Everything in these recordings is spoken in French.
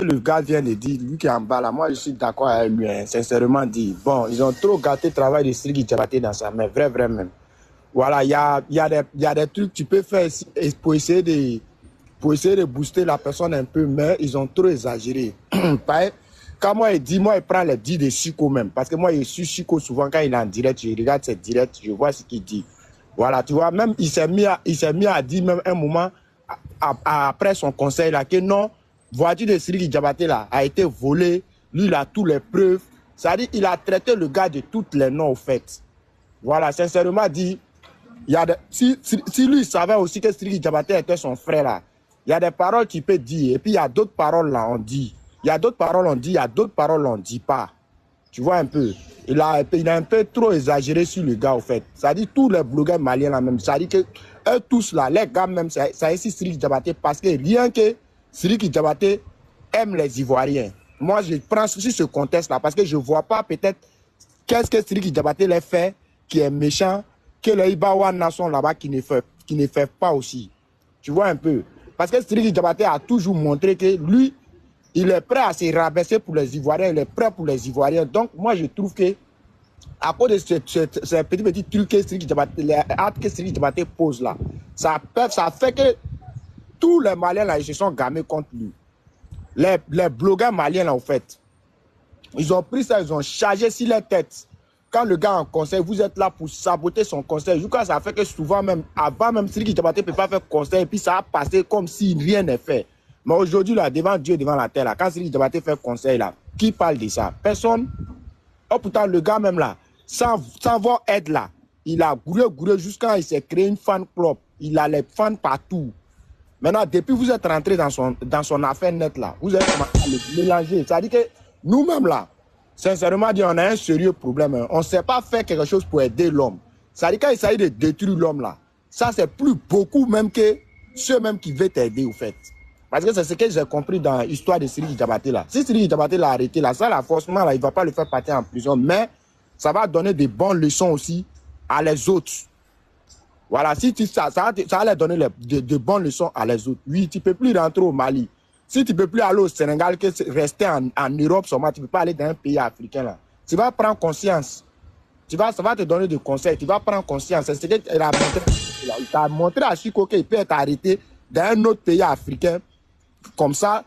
le gars vient de dire, lui qui est en bas là, moi je suis d'accord avec lui, hein, sincèrement dit. Bon, ils ont trop gâté le travail de Sidiki Diabaté dans sa main, vrai même. Voilà, il y a des trucs que tu peux faire pour essayer de booster la personne un peu, mais ils ont trop exagéré. Quand moi il prend les 10 de Chico même, parce que moi je suis Chico souvent quand il est en direct, je regarde ses directs, je vois ce qu'il dit. Voilà, tu vois, même il s'est mis à dire même un moment après son conseil là que non, voiture de Sidiki Diabaté là a été volée, lui il a toutes les preuves, c'est-à-dire il a traité le gars de toutes les noms au fait. Voilà, sincèrement dit, il y a si lui savait aussi que Sidiki Diabaté était son frère là, il y a des paroles qu'il peut dire et puis il y a d'autres paroles là on dit. Il y a d'autres paroles on dit, il y a d'autres paroles on dit pas. Tu vois un peu. Il a un peu trop exagéré sur le gars, au fait. Ça dit tous les blogueurs maliens là même. Ça dit que eux tous là, les gars même, ça ici Sidiki Diabaté parce que rien que Sidiki Diabaté aime les Ivoiriens. Moi, je prends sur ce contexte là parce que je ne vois pas peut-être qu'est-ce que Sidiki Diabaté les fait qui est méchant, que les Ibawana sont là-bas qui ne fait pas aussi. Tu vois un peu. Parce que Sidiki Diabaté a toujours montré que lui, il est prêt à se rabaisser pour les Ivoiriens, il est prêt pour les Ivoiriens. Donc, moi, je trouve que, à cause de ce petit truc que Sidiki Diabaté, les actes que Sidiki Diabaté pose là, ça fait que tous les Maliens là, ils se sont gamés contre lui. Les blogueurs maliens là, en fait, ils ont pris ça, ils ont chargé sur leur tête. Quand le gars en conseil, vous êtes là pour saboter son conseil. Jusqu'à ça fait que souvent même, avant même, Sidiki Diabaté ne peut pas faire conseil, et puis ça a passé comme si rien n'est fait. Mais aujourd'hui, là, devant Dieu, devant la terre, là, quand Sidiki Diabaté fait conseil, là, qui parle de ça? Personne. Oh, pourtant, le gars même là, sans voir aide là, il a gouré jusqu'à il s'est créé une fan club. Il a les fans partout. Maintenant, depuis que vous êtes rentré dans son affaire net là, vous êtes commencé à le mélanger. C'est-à-dire que nous-mêmes là, sincèrement dit, on a un sérieux problème. Hein. On ne sait pas faire quelque chose pour aider l'homme. C'est-à-dire quand il s'agit de détruire l'homme là, ça c'est plus beaucoup même que ceux même qui veulent t'aider au fait. Parce que c'est ce que j'ai compris dans l'histoire de Sidiki Diabaté là. Si Sidiki Diabaté l'a arrêté là, ça là, forcément là, il ne va pas le faire partir en prison, mais ça va donner des bonnes leçons aussi à les autres. Voilà, si ça va leur donner de bonnes leçons à les autres. Oui, tu ne peux plus rentrer au Mali. Si tu ne peux plus aller au Sénégal, que rester en Europe seulement, tu ne peux pas aller dans un pays africain là. Tu vas prendre conscience. Ça va te donner des conseils. Tu vas prendre conscience. C'est ce qu'il a montré. Il t'a montré à Chico qu'il peut être arrêté dans un autre pays africain. Comme ça,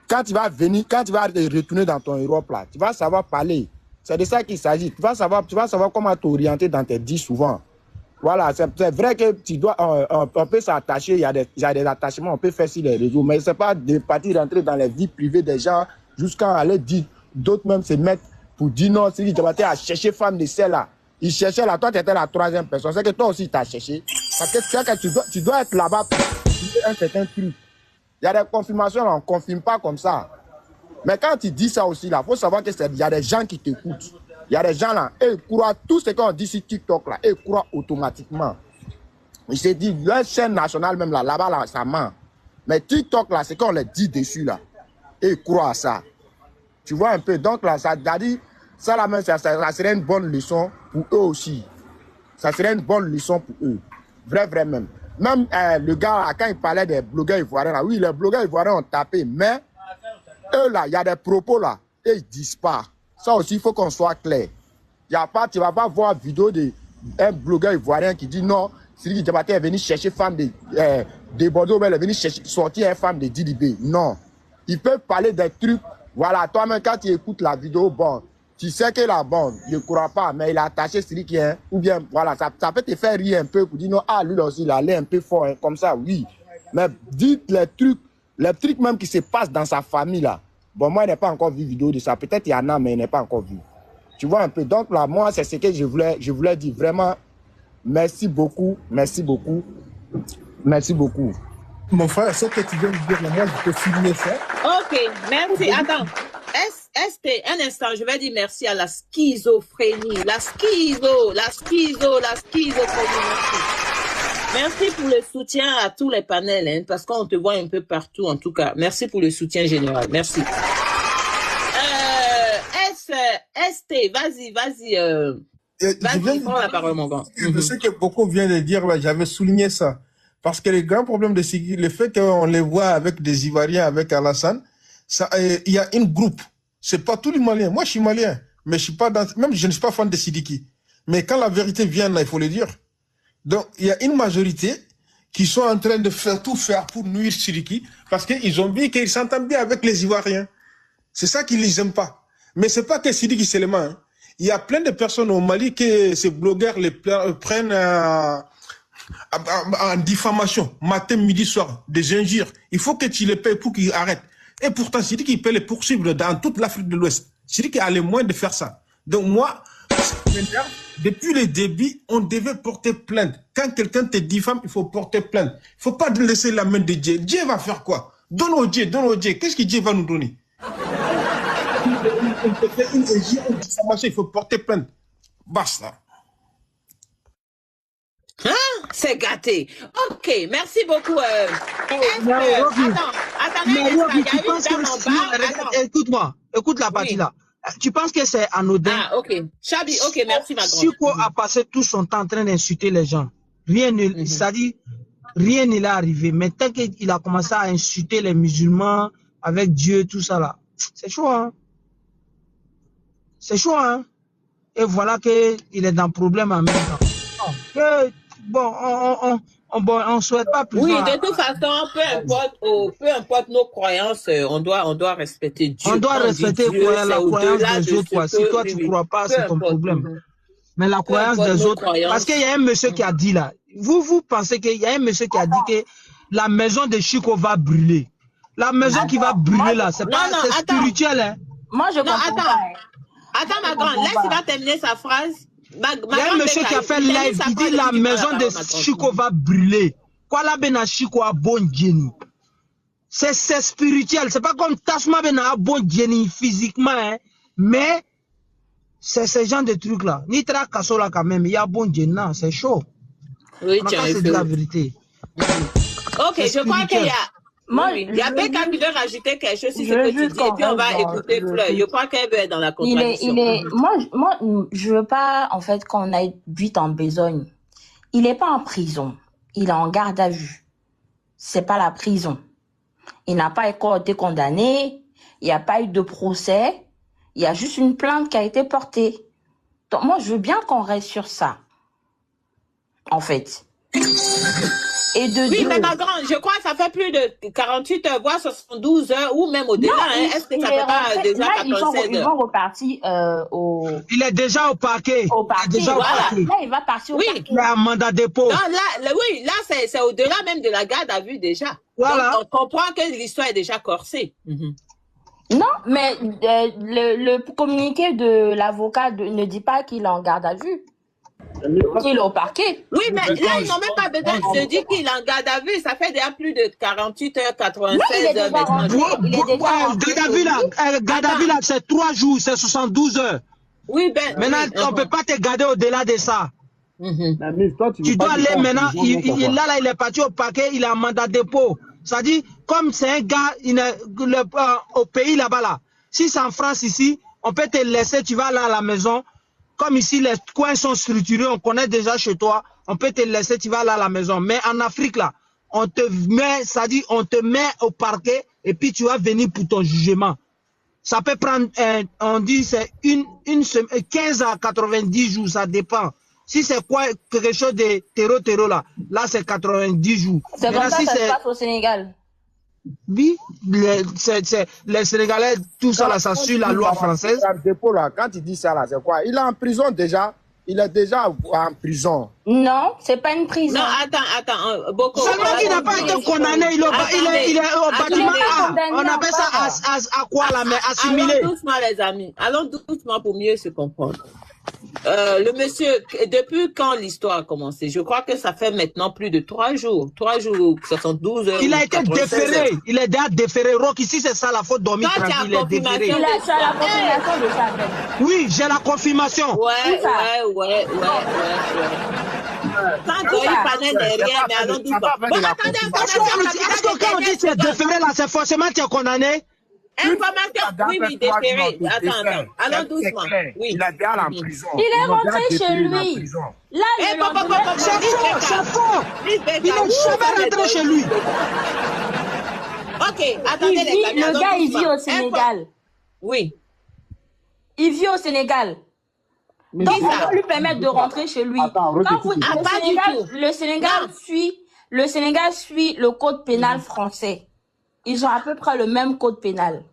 quand tu vas retourner dans ton Europe là, tu vas savoir parler. C'est de ça qu'il s'agit. Tu vas savoir comment t'orienter dans tes dits souvent. Voilà, c'est vrai que on peut s'attacher, il y a des attachements, on peut faire sur les réseaux, mais c'est pas de partir rentrer dans les vies privées des gens jusqu'à aller dire, d'autres même se mettre pour dire non, si tu vas à chercher femme de celle-là. Il cherchait là, toi tu étais la troisième personne, c'est que toi aussi tu as cherché. Parce que tu dois être là-bas pour un certain truc. Il y a des confirmations, on ne confirme pas comme ça. Mais quand tu dis ça aussi, il faut savoir qu'il y a des gens qui t'écoutent. Il y a des gens là, ils croient tout ce qu'on dit sur TikTok là, ils croient automatiquement. Il s'est dit, leur chaîne nationale même là-bas, là, ça ment. Mais TikTok là, c'est qu'on les dit dessus là. Et ils croient à ça. Tu vois un peu, donc là, ça dit, ça là même, ça serait une bonne leçon pour eux aussi. Ça serait une bonne leçon pour eux. Vrai même. Même le gars, quand il parlait des blogueurs ivoiriens là, oui, les blogueurs ivoiriens ont tapé, mais eux là, il y a des propos là, et ils disent pas. Ça aussi, il faut qu'on soit clair. Tu ne vas pas voir vidéo d'un blogueur ivoirien qui dit non, Sidiki Diabaté est venu chercher femme de Bordeaux, mais elle est venue sortir une femme de Didibé. Non. Ils peuvent parler des trucs. Voilà, toi-même, quand tu écoutes la vidéo, bon, tu sais que la bonne, je ne crois pas, mais il a attaché Sidiki, hein, ou bien, voilà, ça peut te faire rire un peu pour dire non, ah, lui aussi, il a l'air un peu fort, hein, comme ça, oui. Mais dites les trucs même qui se passent dans sa famille, là. Bon, moi, je n'ai pas encore vu vidéo de ça. Peut-être il y en a, mais je n'ai pas encore vu. Tu vois un peu. Donc là, moi, c'est ce que je voulais dire. Vraiment, merci beaucoup. Merci beaucoup. Merci beaucoup. Mon frère, ce que tu viens de dire, moi, je peux filmer ça. Ok, merci. Attends. Un instant, je vais dire merci à la schizophrénie. La schizophrénie. Merci pour le soutien à tous les panels, hein, parce qu'on te voit un peu partout, en tout cas. Merci pour le soutien général. Merci. ST, vas-y. Vas-y, prends la parole, mon grand. Je sais que beaucoup viennent de dire, là, j'avais souligné ça. Parce que le grand problème de Sidiki, le fait qu'on les voit avec des Ivoiriens, avec Alassane, il y a une groupe. C'est pas tous les Maliens. Moi, je suis malien, mais je suis pas même je ne suis pas fan de Sidiki. Mais quand la vérité vient là, il faut le dire. Donc, il y a une majorité qui sont en train de tout faire pour nuire Sidiki parce qu'ils ont vu qu'ils s'entendent bien avec les Ivoiriens. C'est ça qu'ils les aiment pas. Mais c'est pas que Sidiki seulement. Hein. Il y a plein de personnes au Mali que ces blogueurs les prennent en diffamation, matin, midi, soir, des injures. Il faut que tu les payes pour qu'ils arrêtent. Et pourtant, Sidiki peut les poursuivre dans toute l'Afrique de l'Ouest. Sidiki a les moyens de faire ça. Donc moi, depuis le début, on devait porter plainte. Quand quelqu'un te diffame, il faut porter plainte. Il ne faut pas laisser la main de Dieu. Dieu va faire quoi? Donne au Dieu, donne au Dieu. Qu'est-ce que Dieu va nous donner? Il faut porter plainte. Basta. Hein? C'est gâté. Ok, merci beaucoup. Écoute-moi, écoute la partie là. Tu penses que c'est anodin? Ah, ok. Chabi, ok, merci ma grande. Chico a passé tout son temps en train d'insulter les gens. Rien ne, c'est-à-dire, rien n'est arrivé. Mais tant qu'il a commencé à insulter les musulmans avec Dieu, tout ça là, c'est chaud, hein? C'est chaud, hein? Et voilà qu'il est dans le problème en même temps. Bon, on souhaite pas plus. Oui, de toute façon, peu importe nos croyances, on doit respecter Dieu. On doit respecter la croyance des autres. Si toi, tu ne crois pas, c'est ton problème. Mais la croyance des autres, parce qu'il y a un monsieur qui a dit là, vous pensez qu'il y a un monsieur qui a dit que la maison de Chico va brûler. La maison qui va brûler là, c'est pas spirituel. Hein. Moi, je comprends pas. Attends, ma grande, laisse, il va terminer sa phrase. Il y a un monsieur qui a fait live, il dit la maison de Chico va brûler. Quoi là, ben Chico a bon génie. C'est spirituel, c'est pas comme Tasma ben a bon génie physiquement, hein. Mais c'est ce genre de trucs là. Nitra Kassola quand même, il y a bon génie, non, c'est chaud. Oui, c'est de la vérité. Ok, je crois qu'il y a... Moi, il y a Becca qui veut rajouter quelque chose si c'est ce que tu dis, et puis on va écouter Fleur. Je crois qu'elle veut être dans la contradiction. Moi, je veux pas, en fait, qu'on aille vite en besogne. Il est pas en prison. Il est en garde à vue. C'est pas la prison. Il n'a pas été condamné. Il n'y a pas eu de procès. Il y a juste une plainte qui a été portée. Donc, moi, je veux bien qu'on reste sur ça. En fait. Oui, mais ma grande, je crois que ça fait plus de 48 heures, voire 72 heures, ou même au-delà. Hein. Est-ce que ça fait pas déjà 96 heures? Ils vont repartir au... Il est déjà au parquet. Au parquet, voilà. Là, il va partir au parquet. Il a un mandat de dépôt. Non, là, c'est au-delà même de la garde à vue déjà. Voilà. Donc, on comprend que l'histoire est déjà corsée. Non, mais le communiqué de l'avocat ne dit pas qu'il est en garde à vue. Il est au parquet. Oui, mais là, ils n'ont même pas besoin de dire qu'il est en garde à vue. Ça fait déjà plus de 48 heures, 96 heures maintenant. Garde à vue, là, c'est 3 jours, c'est 72 heures. Oui, ben. Maintenant, on ne peut pas te garder au-delà de ça. Tu dois aller maintenant. Il est parti au parquet, il a un mandat de dépôt. C'est-à-dire, comme c'est un gars au pays là-bas, là. Si c'est en France ici, on peut te laisser, tu vas là à la maison. Comme ici, les coins sont structurés, on connaît déjà chez toi, on peut te laisser, tu vas là à la maison. Mais en Afrique, là, on te met, c'est-à-dire, on te met au parquet et puis tu vas venir pour ton jugement. Ça peut prendre, on dit, c'est une semaine, 15 à 90 jours, ça dépend. Si c'est quoi, quelque chose de terreau là, c'est 90 jours. C'est comme ça que ça se passe au Sénégal. Oui, les Sénégalais, tout ça, là, ça suit la loi française. Quand il dit ça, là, c'est quoi? Il est en prison déjà. Il est déjà en prison. Non, c'est pas une prison. Non, attends, beaucoup. Seulement qu'il n'a pas été condamné, il est au bâtiment A. On appelle ça à quoi là, mais assimilé. Allons doucement, les amis. Allons doucement pour mieux se comprendre. Le monsieur, depuis quand l'histoire a commencé? Je crois que ça fait maintenant plus de 3 jours. 3 jours, 72 heures. Il a été déféré. Il est déjà déféré. Rock, ici, c'est ça, la faute dormir tranquille. Il est déféré. Il a la confirmation de ça. Oui, j'ai la confirmation. Ouais. Sans dire il n'est rien, mais allons doucement. Bon, attendez. Est-ce que quand on dit que tu es déféré, là, c'est forcément que tu es condamné? Information, oui, déféré. Attends. Allons doucement. Oui. Il est déjà en prison. Il est rentré chez lui. Là, c'est faux. Il n'est jamais rentré chez lui. Ok, attendez les amis. Le gars, il vit au Sénégal. Oui. Il vit au Sénégal. Mais donc, qui on ça? va lui permettre de rentrer chez lui. Attends, Quand vous, Ah, pas du tout. le Sénégal suit le code pénal français. Ils ont à peu près le même code pénal.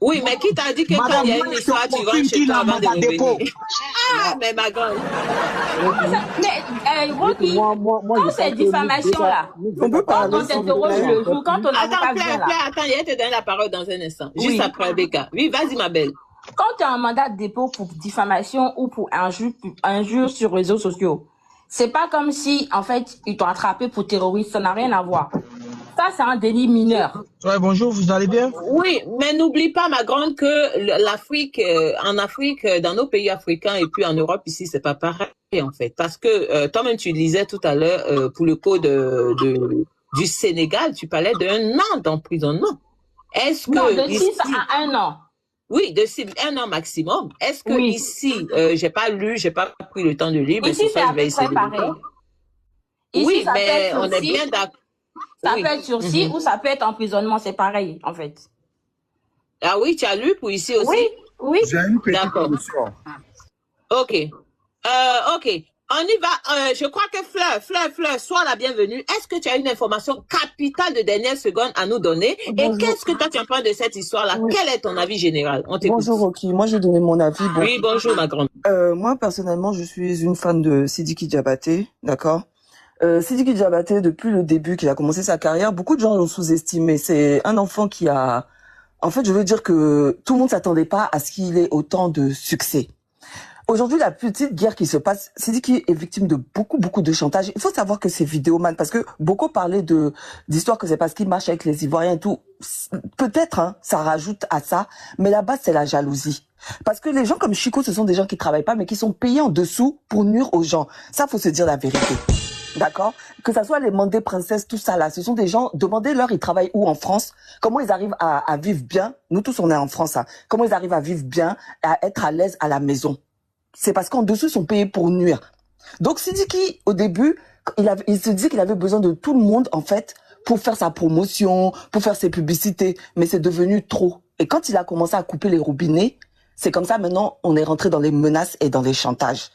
Oui, mais qui t'a dit que quand il y a une histoire, tu rentres chez toi avant de revenir? Ah, mais ma grande. Mais, Rocky, quand c'est diffamation là, quand on t'interroge le jour, quand on a Attends, attends, je vais te donner la parole dans un instant. Juste après, Becca. Oui, vas-y, ma belle. Quand tu as un mandat de dépôt pour diffamation ou pour injure sur les réseaux sociaux, c'est pas comme si, en fait, ils t'ont attrapé pour terroriste, ça n'a rien à voir. Ça, c'est un délit mineur. Ouais, bonjour, vous allez bien? Oui, mais n'oublie pas, ma grande, que l'Afrique, en Afrique, dans nos pays africains et puis en Europe, ici, c'est pas pareil, en fait. Parce que toi-même, tu disais tout à l'heure, pour le code du Sénégal, tu parlais d'un an d'emprisonnement. Est-ce que... Non, de 6 à 1 an. Oui, de 1 an maximum. Est-ce que ici, j'ai pas pris le temps de lire, mais ici, c'est à peu près pareil. Ici, oui, mais on est bien d'accord. Ça peut être sursis ou ça peut être emprisonnement, c'est pareil, en fait. Ah oui, tu as lu pour ici aussi? Oui. J'ai une petite question. Ok. Ok. On y va. Je crois que Fleur, sois la bienvenue. Est-ce que tu as une information capitale de dernière seconde à nous donner? Bonjour. Et qu'est-ce que toi tu en penses de cette histoire-là? Oui. Quel est ton avis général? On t'écoute. Bonjour, Rocky. Moi, je vais donner mon avis. Bon. Oui, bonjour, ma grande. Moi, personnellement, je suis une fan de Sidiki Diabaté, d'accord? Sidiki Diabaté, depuis le début qu'il a commencé sa carrière, beaucoup de gens l'ont sous-estimé. C'est un enfant qui a... En fait, je veux dire que tout le monde s'attendait pas à ce qu'il ait autant de succès. Aujourd'hui, la petite guerre qui se passe, Sidiki est victime de beaucoup de chantage. Il faut savoir que c'est vidéoman, parce que beaucoup parlaient d'histoire que c'est parce qu'il marche avec les Ivoiriens et tout. Peut-être, hein, ça rajoute à ça, mais la base, c'est la jalousie. Parce que les gens comme Chico, ce sont des gens qui travaillent pas, mais qui sont payés en dessous pour nuire aux gens. Ça, faut se dire la vérité. D'accord? Que ça soit les Mandé princesses, tout ça là, ce sont des gens, demandez-leur, ils travaillent où en France? Comment ils arrivent à vivre bien? Nous tous, on est en France, hein. Comment ils arrivent à vivre bien, à être à l'aise à la maison? C'est parce qu'en dessous, ils sont payés pour nuire. Donc Sidiki, au début, il se dit qu'il avait besoin de tout le monde, en fait, pour faire sa promotion, pour faire ses publicités. Mais c'est devenu trop. Et quand il a commencé à couper les robinets, c'est comme ça, maintenant, on est rentré dans les menaces et dans les chantages.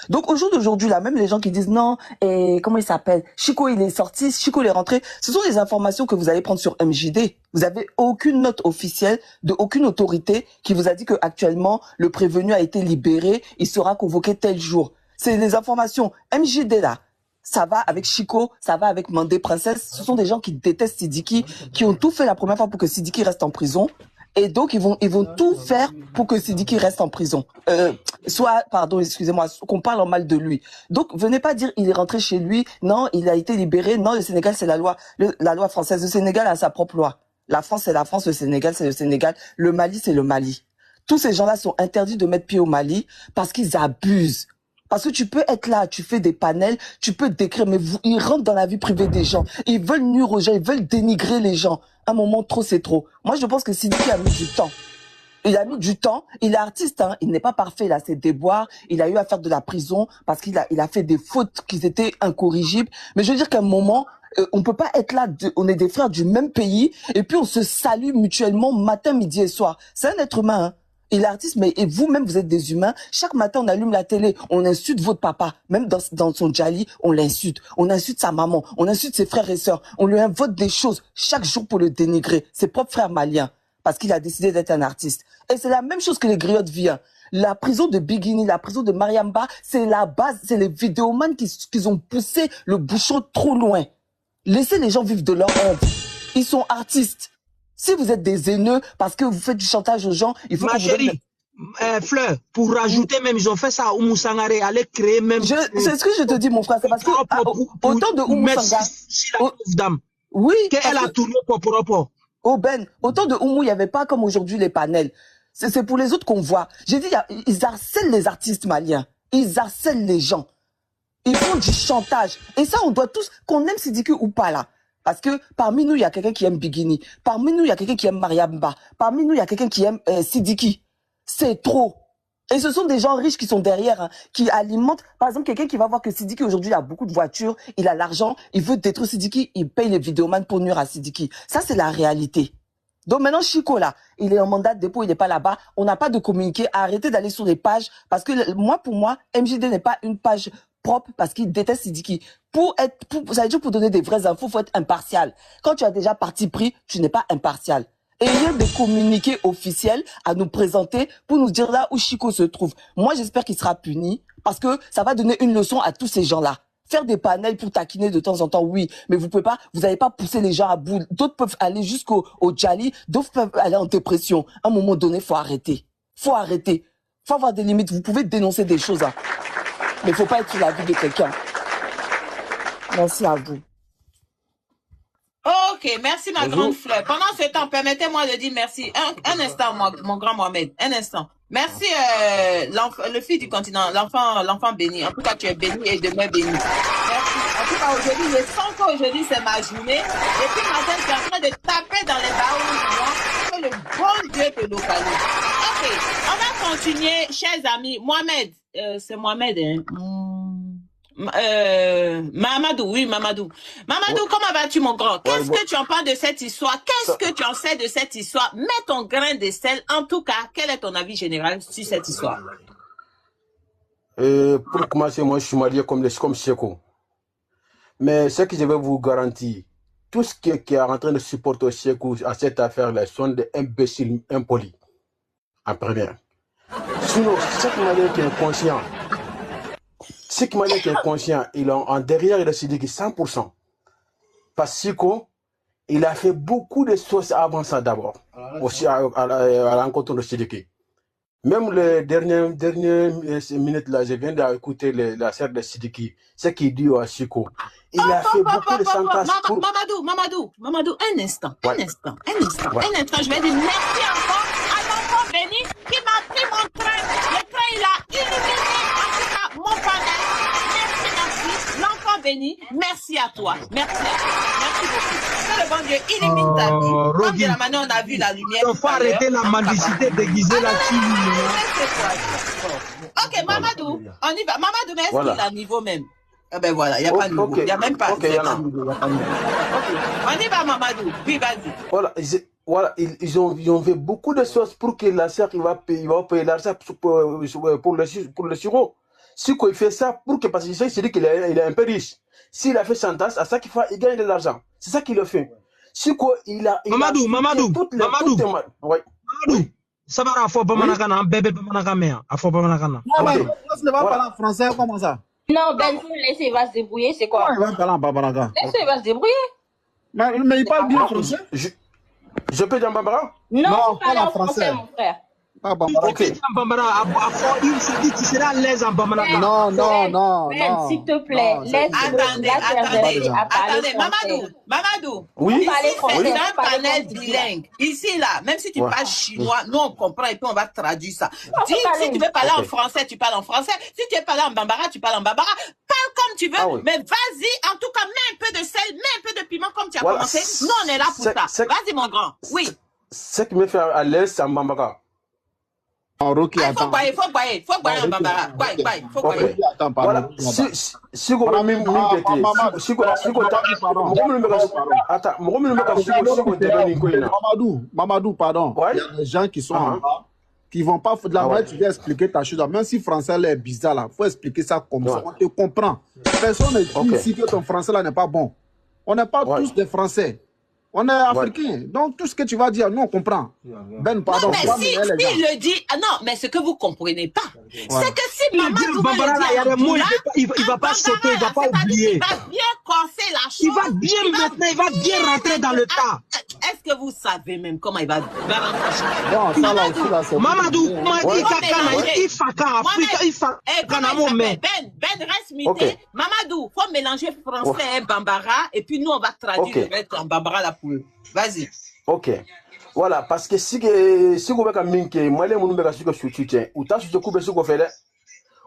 Donc au jour d'aujourd'hui, là, même les gens qui disent non, et comment il s'appelle? Chico, il est sorti, Chico, il est rentré. Ce sont des informations que vous allez prendre sur MJD. Vous avez aucune note officielle de aucune autorité qui vous a dit que actuellement le prévenu a été libéré, il sera convoqué tel jour. C'est des informations MJD là. Ça va avec Chico, ça va avec Mandé Princesse. Ce sont des gens qui détestent Sidiki, qui ont tout fait la première fois pour que Sidiki reste en prison. Et donc, ils vont tout faire pour que Sidiki reste en prison. Pardon, excusez-moi, qu'on parle en mal de lui. Donc, venez pas dire il est rentré chez lui. Non, il a été libéré. Non, le Sénégal, c'est la loi française. Le Sénégal a sa propre loi. La France, c'est la France. Le Sénégal, c'est le Sénégal. Le Mali, c'est le Mali. Tous ces gens-là sont interdits de mettre pied au Mali parce qu'ils abusent. Parce que tu peux être là, tu fais des panels, tu peux décrire, mais ils rentrent dans la vie privée des gens. Ils veulent nuire aux gens, ils veulent dénigrer les gens. Un moment, trop, c'est trop. Moi, je pense que Sidiki a mis du temps. Il a mis du temps. Il est artiste, hein. Il n'est pas parfait, il a ses déboires. Il a eu à faire de la prison parce qu'il a fait des fautes qui étaient incorrigibles. Mais je veux dire qu'à un moment, on peut pas être là, on est des frères du même pays, et puis on se salue mutuellement matin, midi et soir. C'est un être humain, hein. Il est artiste, mais et vous-même, vous êtes des humains. Chaque matin, on allume la télé, on insulte votre papa. Même dans son djali, on l'insulte. On insulte sa maman, on insulte ses frères et sœurs. On lui invoque des choses chaque jour pour le dénigrer. Ses propres frères maliens, parce qu'il a décidé d'être un artiste. Et c'est la même chose que les griottes viennent. La prison de Bigini, la prison de Mariamba, c'est la base, c'est les vidéomans qui ont poussé le bouchon trop loin. Laissez les gens vivre de leur œuvre. Ils sont artistes. Si vous êtes des haineux parce que vous faites du chantage aux gens, il faut Ma que chérie, Fleur, pour rajouter même, ils ont fait ça à Oumou Sangaré, aller créer même... C'est ce que je te dis, mon frère, c'est parce que autant de Oumou Sangaré... Oui. Qu'elle a tourné pour propre. Oh Ben, autant de Oumou, il n'y avait pas comme aujourd'hui les panels. C'est pour les autres qu'on voit. J'ai dit, ils harcèlent les artistes maliens. Ils harcèlent les gens. Ils font du chantage. Et ça, on doit tous, qu'on aime Sidiki ou pas là. Parce que parmi nous, il y a quelqu'un qui aime Bigini. Parmi nous, il y a quelqu'un qui aime Mariamba. Parmi nous, il y a quelqu'un qui aime Sidiki. C'est trop. Et ce sont des gens riches qui sont derrière, hein, qui alimentent. Par exemple, quelqu'un qui va voir que Sidiki, aujourd'hui, il a beaucoup de voitures, il a l'argent, il veut détruire Sidiki, il paye les vidéomans pour nuire à Sidiki. Ça, c'est la réalité. Donc maintenant, Chico, là, il est en mandat de dépôt, il n'est pas là-bas. On n'a pas de communiqué. Arrêtez d'aller sur les pages. Parce que moi, pour moi, MJD n'est pas une page propre parce qu'il déteste Sidiki. Ça veut dire pour donner des vraies infos, il faut être impartial. Quand tu as déjà parti pris, tu n'es pas impartial. Ayez des communiqués officiels à nous présenter pour nous dire là où Chico se trouve. Moi, j'espère qu'il sera puni parce que ça va donner une leçon à tous ces gens-là. Faire des panels pour taquiner de temps en temps, oui, mais vous n'allez pas pousser les gens à bout. D'autres peuvent aller jusqu'au Djali, d'autres peuvent aller en dépression. À un moment donné, faut arrêter. Faut avoir des limites. Vous pouvez dénoncer des choses, hein, mais il faut pas être sur la vie de quelqu'un. Merci à vous. Ok, merci ma grande fleur. Pendant ce temps, permettez-moi de dire merci. Un instant, mon grand Mohamed, un instant. Merci le fils du continent, l'enfant béni. En tout cas, tu es béni et demain béni. Merci. En tout cas, aujourd'hui, je sens qu'aujourd'hui, c'est ma journée. Et puis, matin, je suis en train de taper dans les barreaux que le bon Dieu te localise. Ok, on va continuer, chers amis. Mohamed, c'est Mohamed, hein. Mamadou, oui, Mamadou. Mamadou, comment vas-tu, mon grand? Qu'est-ce que tu en penses de cette histoire? Qu'est-ce que tu en sais de cette histoire? Mets ton grain de sel. En tout cas, quel est ton avis général sur cette histoire? Pour commencer, moi, je suis marié comme Cheko. Mais ce que je vais vous garantir, tout ce qui est en train de supporter Cheko à cette affaire-là sont des imbéciles impolis. En première. Sinon, ce qui m'a dit qu'il est conscient. Ce qui m'a dit qu'il est conscient, derrière, il a décidé que 100%. Parce que Chico, il a fait beaucoup de choses avant ça d'abord. Aussi à la rencontre de Sidiki. Même les dernières minutes là, je viens d'écouter la sœur de Sidiki. Ce qu'il dit à Chico. Il a fait beaucoup de chantage pour... Mamadou, un instant. Ouais. Un instant, je vais dire merci encore à l'enfant béni qui m'a pris mon train. Le train, il a illuminé en tout cas mon panel. Merci. L'enfant béni, merci à toi. Merci beaucoup. Que le bon Dieu illumine ta vie. Comme de la manière on a vu la lumière. Il faut arrêter la mendicité déguisée là-dessus. Ok, Mamadou, on y va. Mamadou, mais est-ce qu'il a niveau même? Ah ben voilà, il n'y a pas de niveau. Il n'y a même pas de niveau. On y va, Mamadou. Oui, vas-y. Voilà, ils ont fait beaucoup de choses pour que la sœur va payer l'argent pour le sirop. Si il fait ça pour que, parce qu'il s'est dit qu'il est un peu riche. S'il a fait chantage, à ça qu'il fait, il gagne de l'argent. C'est ça qu'il le fait. Si Mamadou. Ouais. Mamadou. Ça va à Fobamanakana, bébé Bamanakana, à Fobamanakana. Non, mais on ne va pas parler français, comment ça? Non, Ben, vous laissez, il va se débrouiller, c'est quoi? Il va parler en Babaraka. Laissez, il va se débrouiller. Mais il parle bien français. Je peux dire en Bambara? Non, pas en français, mon frère. Ok. Tu seras à l'aise en Bambara. Non. S'il te plaît, Attendez, Mamadou. Oui. C'est un panel bilingue. Ici, là, même si tu parles chinois, nous on comprend et puis on va traduire ça. Si tu veux parler en français, tu parles en français. Si tu veux parler en Bambara, tu parles en Bambara. Parle comme tu veux, mais vas-y, en tout cas, mets un peu de sel, mets un peu de piment comme tu as commencé. Nous, on est là pour ça. Vas-y, mon grand. Oui. Ce qui me fait à l'aise, c'est en Bambara. Faut boire en Bambara. Faut boire. Voilà. Si vous m'avez Mamadou, pardon. Il y a des gens qui sont en bas, qui vont pas de la manière tu viens expliquer ta chose. Même si français est bizarre là, faut expliquer ça comme ça. On te comprend. Personne ne dit ici que ton français là n'est pas bon. On n'est pas tous des Français. On est africains. Donc, tout ce que tu vas dire, nous, on comprend. Ben, pardon. Non, mais si il le dit... Ah non, mais ce que vous ne comprenez pas, c'est que si Mamadou il ne va pas sauter, il ne va pas oublier. Il va bien casser la chose. Il va bien maintenant, il va bien rentrer dans le tas. Est-ce que vous savez même comment il va rentrer? Non, ça là aussi, là, c'est... Mamadou, il Ben, reste muté. Mamadou, il faut mélanger français et Bambara, et puis nous, on va traduire en Bambara là. Vas-y. Ok. Voilà, parce que si vous avez un minke, moi, les gens qui ont soutien, ou t'as soutien que vous faites,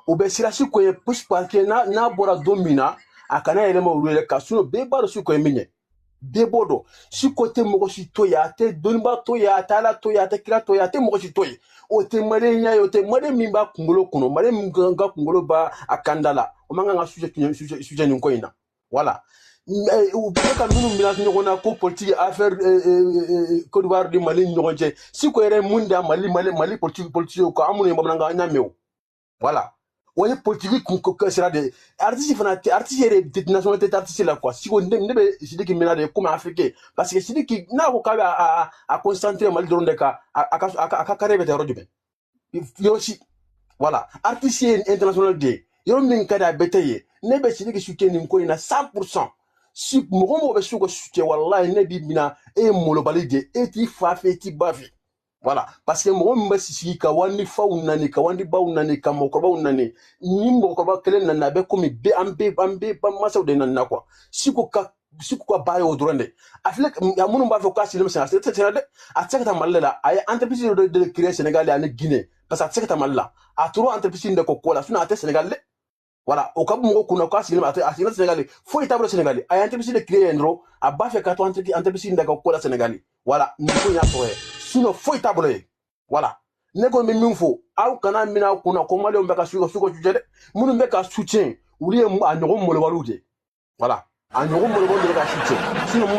ou bien si la suite est plus parce que n'a pas domina, à canal élément ou le cas, sur le bébar sur quoi mine. Debodo. Si côté Mogoshi Toya, te Donba Toya, Tala Toya, te Kira Toya, te Mogoshi Toya. O te Marenya, o te Mare Mimba Kungolo Kuno, Mare Mganga Kungolo Ba Akandala. O manga sujet Nkoina. Voilà. Ou peut-être que nous avons un politique affaire Côte d'Ivoire de Mali, si quoi est Munda, Mali, politique, quoi, à mon émamanga, voilà. On est politique qu'on sera des artistes artistes de nationalité artistes là quoi. Si on ne qui mena comme africain parce que c'est qui n'a aucun à concentrer mal dans le cas à carré de rodube. Aussi voilà artiste international de yo min kada betaye ne be c'est qui soutient ko ina 100%. Si mo be suko soutien wallahi ne bi bina e molo balide e ti fa fe ti bafi. Voilà, parce que moi, je suis kawandi faunani, kawandi baunani, kamokoba unani, nimbokoba kele nanabe komi be ambe masa de nanana quoi. Siko ka bayo odrande. Aflek ya munu ba foka silim sen c'est de atsaka malala ay entreprise de créer Sénégal et Guinée parce que atsaka malala a trop entreprise de kokola suna ate Sénégal. Voilà, au cas où on a silim ate Sénégal. Faut établir Sénégal. Ay entreprise de créer ndro a ba fait 4 entreprise de kokola Sénégal. Voilà, nous ya soé. Sinon faut établir. Voilà. Nego mi minfo au kana mina kuna ko male mbeka suko jujede munu mbeka soutien uri a nyogo mole waluje. Voilà. A nyogo mole waluje ka soutien. Sinon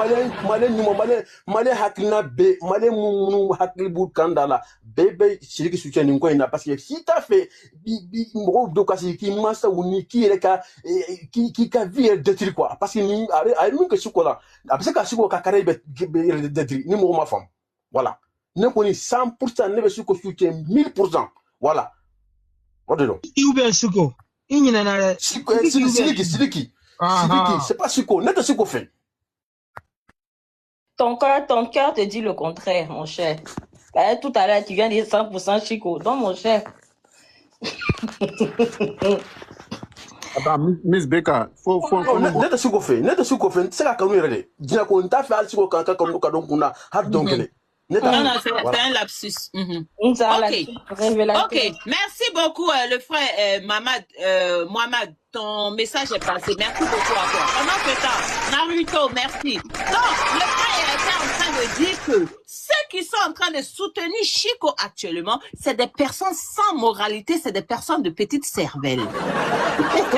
male hakilina be male munu hakilbu kandala bebe shiriki soutien ningo ina parce que si ta fait mbo do kasi ki masa uni ki reka ki ka vie détruit quoi parce que ni ay mun que sukola parce que suko ka kare be détruit ni mo ma femme. Voilà. Ne connaît 100%, ne veut pas soutien 1000%. Voilà. Ou bien Suko. Sidiki. C'est pas Suko. N'est pas Suko fait. Ton cœur te dit le contraire, mon cher. Tout à l'heure, tu viens de dire 100% Chico. Donc, mon cher. Attends, Miss Beka, faut. N'est pas Suko fait. C'est la caméra. Dis qu'on t'a fait Suko quand on a hard donc. Non, c'est un lapsus. Ok, merci beaucoup, le frère Mohamed. Ton message est passé. Merci beaucoup à toi. Pendant ce temps, Naruto, merci. Donc, le frère était en train de dire que ceux qui sont en train de soutenir Chico actuellement, c'est des personnes sans moralité, c'est des personnes de petite cervelle. Il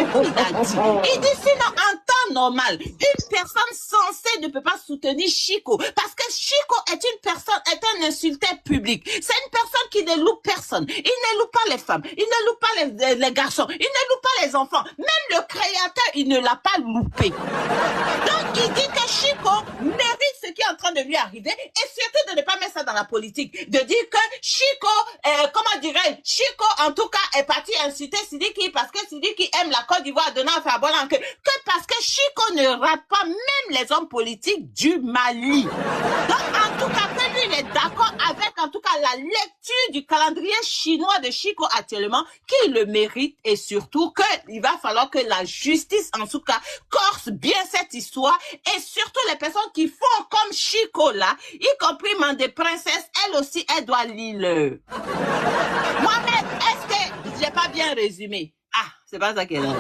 dit sinon, en temps normal, une personne censée ne peut pas soutenir Chico parce que Chico est un insulteur public. C'est une personne qui ne loue personne. Il ne loue pas les femmes, il ne loue pas les garçons, il ne loue pas les enfants. Même le créateur, il ne l'a pas loupé. Donc, il dit que Chico mérite ce qui est en train de lui arriver et surtout de ne pas mettre ça dans la politique. De dire que Chico, Chico, en tout cas, est parti insulter Sidiki parce que Sidiki aime la Côte d'Ivoire de Nafabolan que parce que Chico ne rate pas même les hommes politiques du Mali. Donc, en tout cas, que lui, il est d'accord avec, en tout cas, la lecture du calendrier chinois de Chico actuellement, qu'il le mérite et surtout qu'il va falloir que la justice, en tout cas, corse bien cette histoire et surtout les personnes qui font comme Chico là, y compris Mandé Princesse, elle aussi, elle doit lire. Mohamed, est-ce que j'ai pas bien résumé? Ah, c'est pas ça qu'elle a. Bon,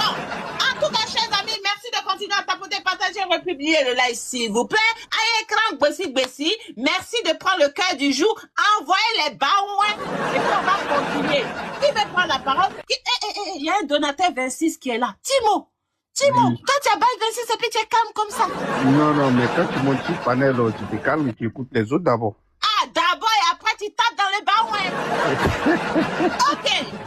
en tout cas, chers amis, merci de continuer à tapoter, partager, republier le live, s'il vous plaît. À écran, Bessi. Merci de prendre le cœur du jour. Envoyez les baouins. Et puis, on va continuer. Qui veut prendre la parole? Il y a un donateur 26 qui est là. Timo, oui. Quand tu as bail 26 et puis tu es calme comme ça. Non, mais quand tu montes sur le panel, tu te calmes et tu écoutes les autres d'abord. Ah, d'abord et après tu tapes dans les baouins. Ok,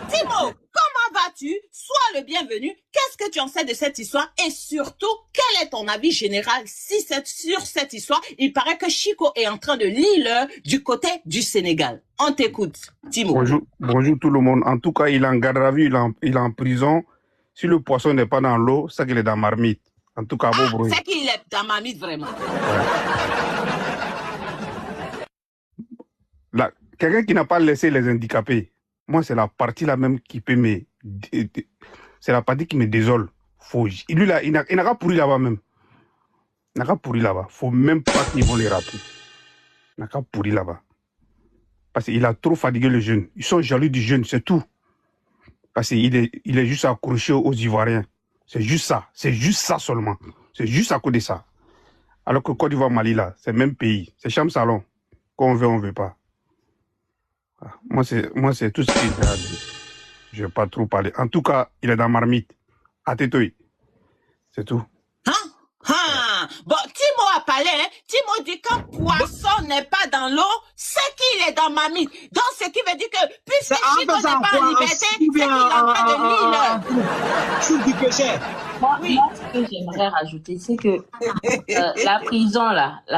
Timo, comment vas-tu? Sois le bienvenu. Qu'est-ce que tu en sais de cette histoire? Et surtout, quel est ton avis général sur cette histoire? Il paraît que Chico est en train de lire du côté du Sénégal. On t'écoute, Timo. Bonjour tout le monde. En tout cas, il est en garde à vue, il est en prison. Si le poisson n'est pas dans l'eau, c'est qu'il est dans marmite. En tout cas, beau bruit. C'est qu'il est dans marmite, vraiment. Ouais. Quelqu'un qui n'a pas laissé les handicapés, moi, c'est la partie là même qui peut me... C'est la partie qui me désole. Lui, là, il n'a qu'à pourrir là-bas même. Il n'a qu'à pourrir là-bas. Faut même pas qu'ils vont les rater. Il n'a qu'à pourrir là-bas. Parce qu'il a trop fatigué les jeunes. Ils sont jaloux du jeune, c'est tout. Parce qu'il est juste accroché aux Ivoiriens. C'est juste ça. C'est juste ça seulement. C'est juste à cause de ça. Alors que Côte d'Ivoire, Mali, là, c'est le même pays. C'est chambre salon. Qu'on veut, on veut pas. Moi, c'est tout ce qu'il y a. Je ne vais pas trop parler. En tout cas, il est dans Marmite. À Tétoy. C'est tout. Bon, Timo a parlé, hein. Timo dit qu'un poisson n'est pas dans l'eau, c'est qu'il est dans Marmite. Donc, ce qui veut dire que, puisque Chico n'est pas en liberté, c'est qu'il est en train de l'île. Moi, ce que j'aimerais rajouter, c'est que la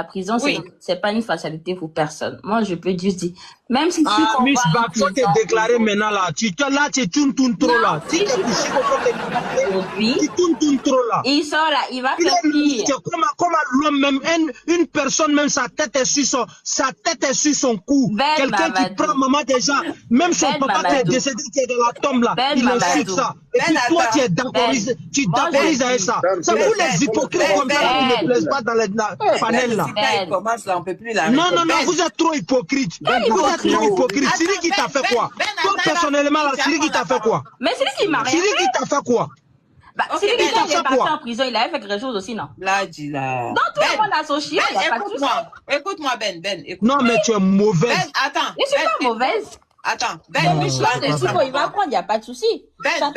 prison, c'est pas une fatalité pour personne. Moi, je peux juste dire, même si tu Miss Bak, faut te déclarer maintenant là. Tu tournes trop là. Tu tournes trop là. Il sort là, il va faire pire. Comme l'homme même, une personne même, sa tête est sur son cou. Quelqu'un qui prend maman déjà, même son papa qui est décédé, qui est dans la tombe là, il insulte ça. Et puis toi, tu es d'accordises avec ça. C'est vous les hypocrites comme ça qui ne plaisent pas dans les panels là. Non, vous êtes trop hypocrites. Vous êtes trop hypocrites. Siri qui t'a fait quoi? Toi, personnellement, là, Siri qui t'a fait quoi? Mais Siri qui m'a rien fait. Siri qui t'a fait quoi? Siri qui t'a fait quoi? En prison, il avait fait quelque chose aussi, non? Là, dis là. Donc, tout le monde associé. Écoute-moi, Ben. Non, mais tu es mauvaise. Ben, attends. Je suis pas mauvaise. Attends, il va prendre, il n'y a pas de souci. Voilà.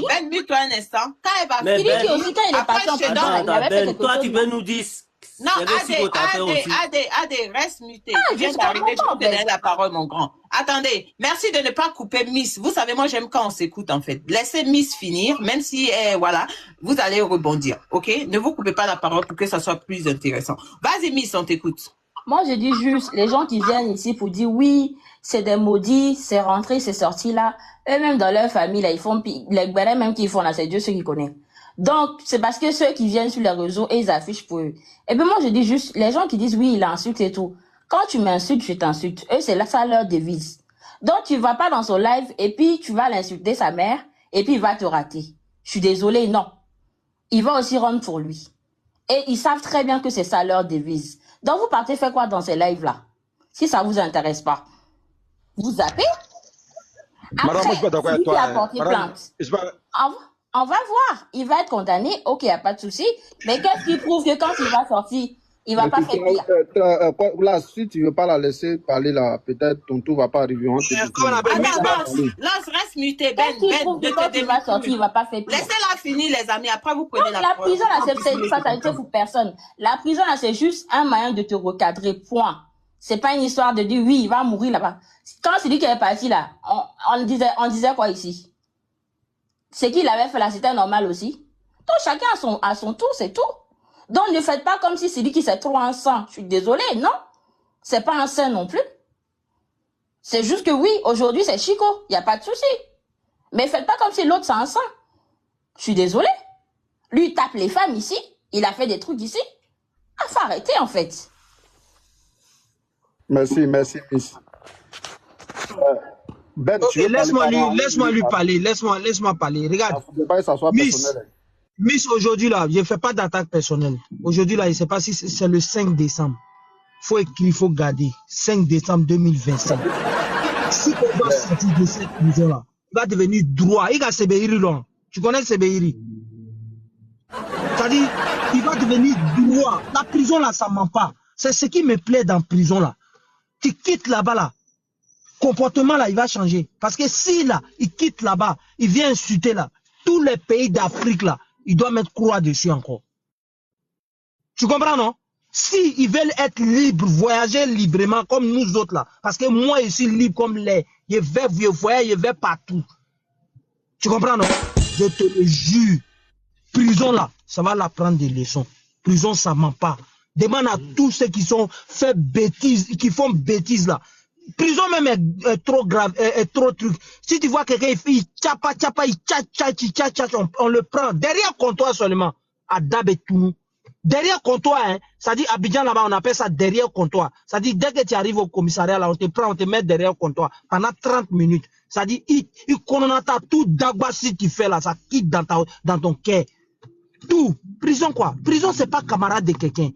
Ben, mute-toi un instant. Quand elle va finir, Siri qui aussi, quand il est parti en prison, il avait fait quelque chose. Toi, tu peux nous dire. Non, Adé, reste muté. Je viens d'arriver, je peux te donner la parole, mon grand. Attendez, merci de ne pas couper Miss. Vous savez, moi, j'aime quand on s'écoute, en fait. Laissez Miss finir, même si, voilà, vous allez rebondir, ok? Ne vous coupez pas la parole pour que ça soit plus intéressant. Vas-y, Miss, on t'écoute. Moi, je dis juste, les gens qui viennent ici pour dire oui, c'est des maudits, c'est rentré, c'est sorti là. Eux-mêmes, dans leur famille, là, ils font, les guérets même qu'ils font là, c'est Dieu ceux qui connaissent. Donc, c'est parce que ceux qui viennent sur les réseaux et ils affichent pour eux. Et puis moi, je dis juste, les gens qui disent oui, il insulte et tout. Quand tu m'insultes, je t'insulte. Eux, c'est là, ça leur devise. Donc, tu vas pas dans son live et puis tu vas l'insulter sa mère et puis il va te rater. Je suis désolée, non. Il va aussi rendre pour lui. Et ils savent très bien que c'est ça leur devise. Donc, vous partez faire quoi dans ces lives-là? Si ça vous intéresse pas. Vous zappez? Après, Madame, je suis pas d'accord avec toi. a porté plainte. On va voir. Il va être condamné. Ok, il n'y a pas de souci. Mais qu'est-ce qui prouve que quand il va sortir, il va pas faire pire? Là, si tu veux pas la laisser parler là, peut-être ton tour va pas arriver. Lance, reste muté. Qu'est-ce qui prouve que quand il va sortir, il va pas faire pire? Laissez-la finir, les amis. Après, vous prenez la parole. La prison, là, c'est une fatalité pour personne. La prison, là, c'est juste un moyen de te recadrer. Point. C'est pas une histoire de dire oui, il va mourir là-bas. Quand c'est lui qui est parti là, on disait quoi ici? C'est qu'il avait fait là, c'était normal aussi. Donc chacun à son tour, c'est tout. Donc ne faites pas comme si c'est lui qui s'est trop en sang. Je suis désolée, non. C'est pas un saint non plus. C'est juste que oui, aujourd'hui c'est Chico, il n'y a pas de souci. Mais faites pas comme si l'autre c'est un saint. Je suis désolée. Lui il tape les femmes ici, il a fait des trucs ici. Ah, faut arrêter en fait. Merci, Miss. Ben, okay, laisse-moi lui parler. Laisse-moi parler. Regarde. Miss, aujourd'hui là, je ne fais pas d'attaque personnelle. Aujourd'hui là, je ne sais pas si c'est le 5 décembre. Il faut garder. 5 décembre 2025. Si on va sortir de cette prison là, il va devenir droit. Il va Sebehiri là. Tu connais Sebehiri? C'est-à-dire, il va devenir droit. La prison là, ça ne ment pas. C'est ce qui me plaît dans la prison là. Tu quittes là-bas là. Comportement là, il va changer. Parce que si là, il quitte là-bas, il vient insulter là, tous les pays d'Afrique là, il doit mettre croix dessus encore. Tu comprends, non? Si ils veulent être libres, voyager librement comme nous autres là, parce que moi je suis libre comme l'air, je voyage, je vais partout. Tu comprends, non? Je te le jure. Prison là, ça va la prendre des leçons. Prison, ça ment pas. Demande à tous ceux qui sont fait bêtises, qui font bêtises là. Prison même est trop grave, est trop truc. Si tu vois quelqu'un, il tchapa, on le prend derrière comptoir seulement, à Dabetounou. Derrière comptoir, hein, ça dit Abidjan là-bas, on appelle ça derrière comptoir. Ça dit dès que tu arrives au commissariat là, on te prend, on te met derrière comptoir pendant 30 minutes. Ça dit, il connaît tout d'agua si tu fais là, ça quitte dans ton cœur. Tout. Prison quoi? Prison c'est pas camarade de quelqu'un.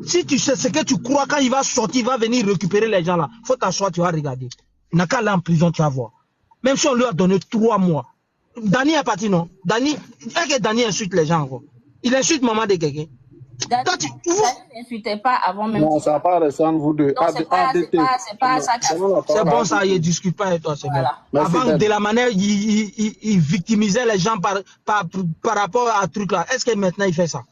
Si tu sais ce que tu crois, quand il va sortir, il va venir récupérer les gens là, faut t'asseoir, tu vas regarder. Il n'a qu'à aller en prison, tu vas voir. Même si on lui a donné 3 mois. Dani est parti, non? Dani insulte les gens. Quoi. Il insulte maman de quelqu'un. N'insultez pas avant même. Non, ça va pas rester entre vous deux. Non, c'est pas ça. C'est bon, ça, il ne discute pas avec toi, c'est voilà. Bon. Avant, de la manière, il victimisait les gens par rapport à ce truc-là. Est-ce que maintenant, il fait ça?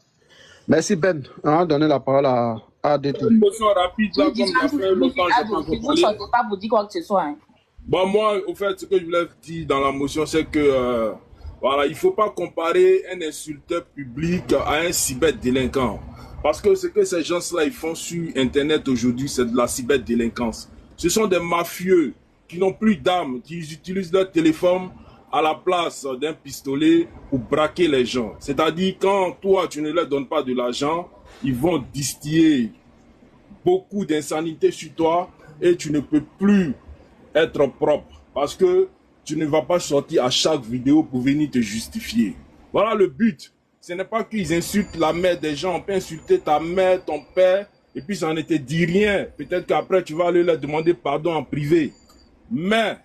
Merci, Ben. On va donner la parole à ADT. Une motion rapide, là, comme ça fait longtemps que je vous ne sortez pas pour dire quoi que ce soit. Hein. Bon, moi, au fait, ce que je voulais dire dans la motion, c'est que, voilà, il ne faut pas comparer un insulteur public à un cyberdélinquant. Parce que ce que ces gens-là, ils font sur Internet aujourd'hui, c'est de la cyberdélinquance. Ce sont des mafieux qui n'ont plus d'armes, qui utilisent leur téléphone à la place d'un pistolet pour braquer les gens. C'est-à-dire, quand toi, tu ne leur donnes pas de l'argent, ils vont distiller beaucoup d'insanité sur toi et tu ne peux plus être propre parce que tu ne vas pas sortir à chaque vidéo pour venir te justifier. Voilà le but. Ce n'est pas qu'ils insultent la mère des gens. On peut insulter ta mère, ton père, et puis ça ne te dit rien. Peut-être qu'après, tu vas aller leur demander pardon en privé. Mais,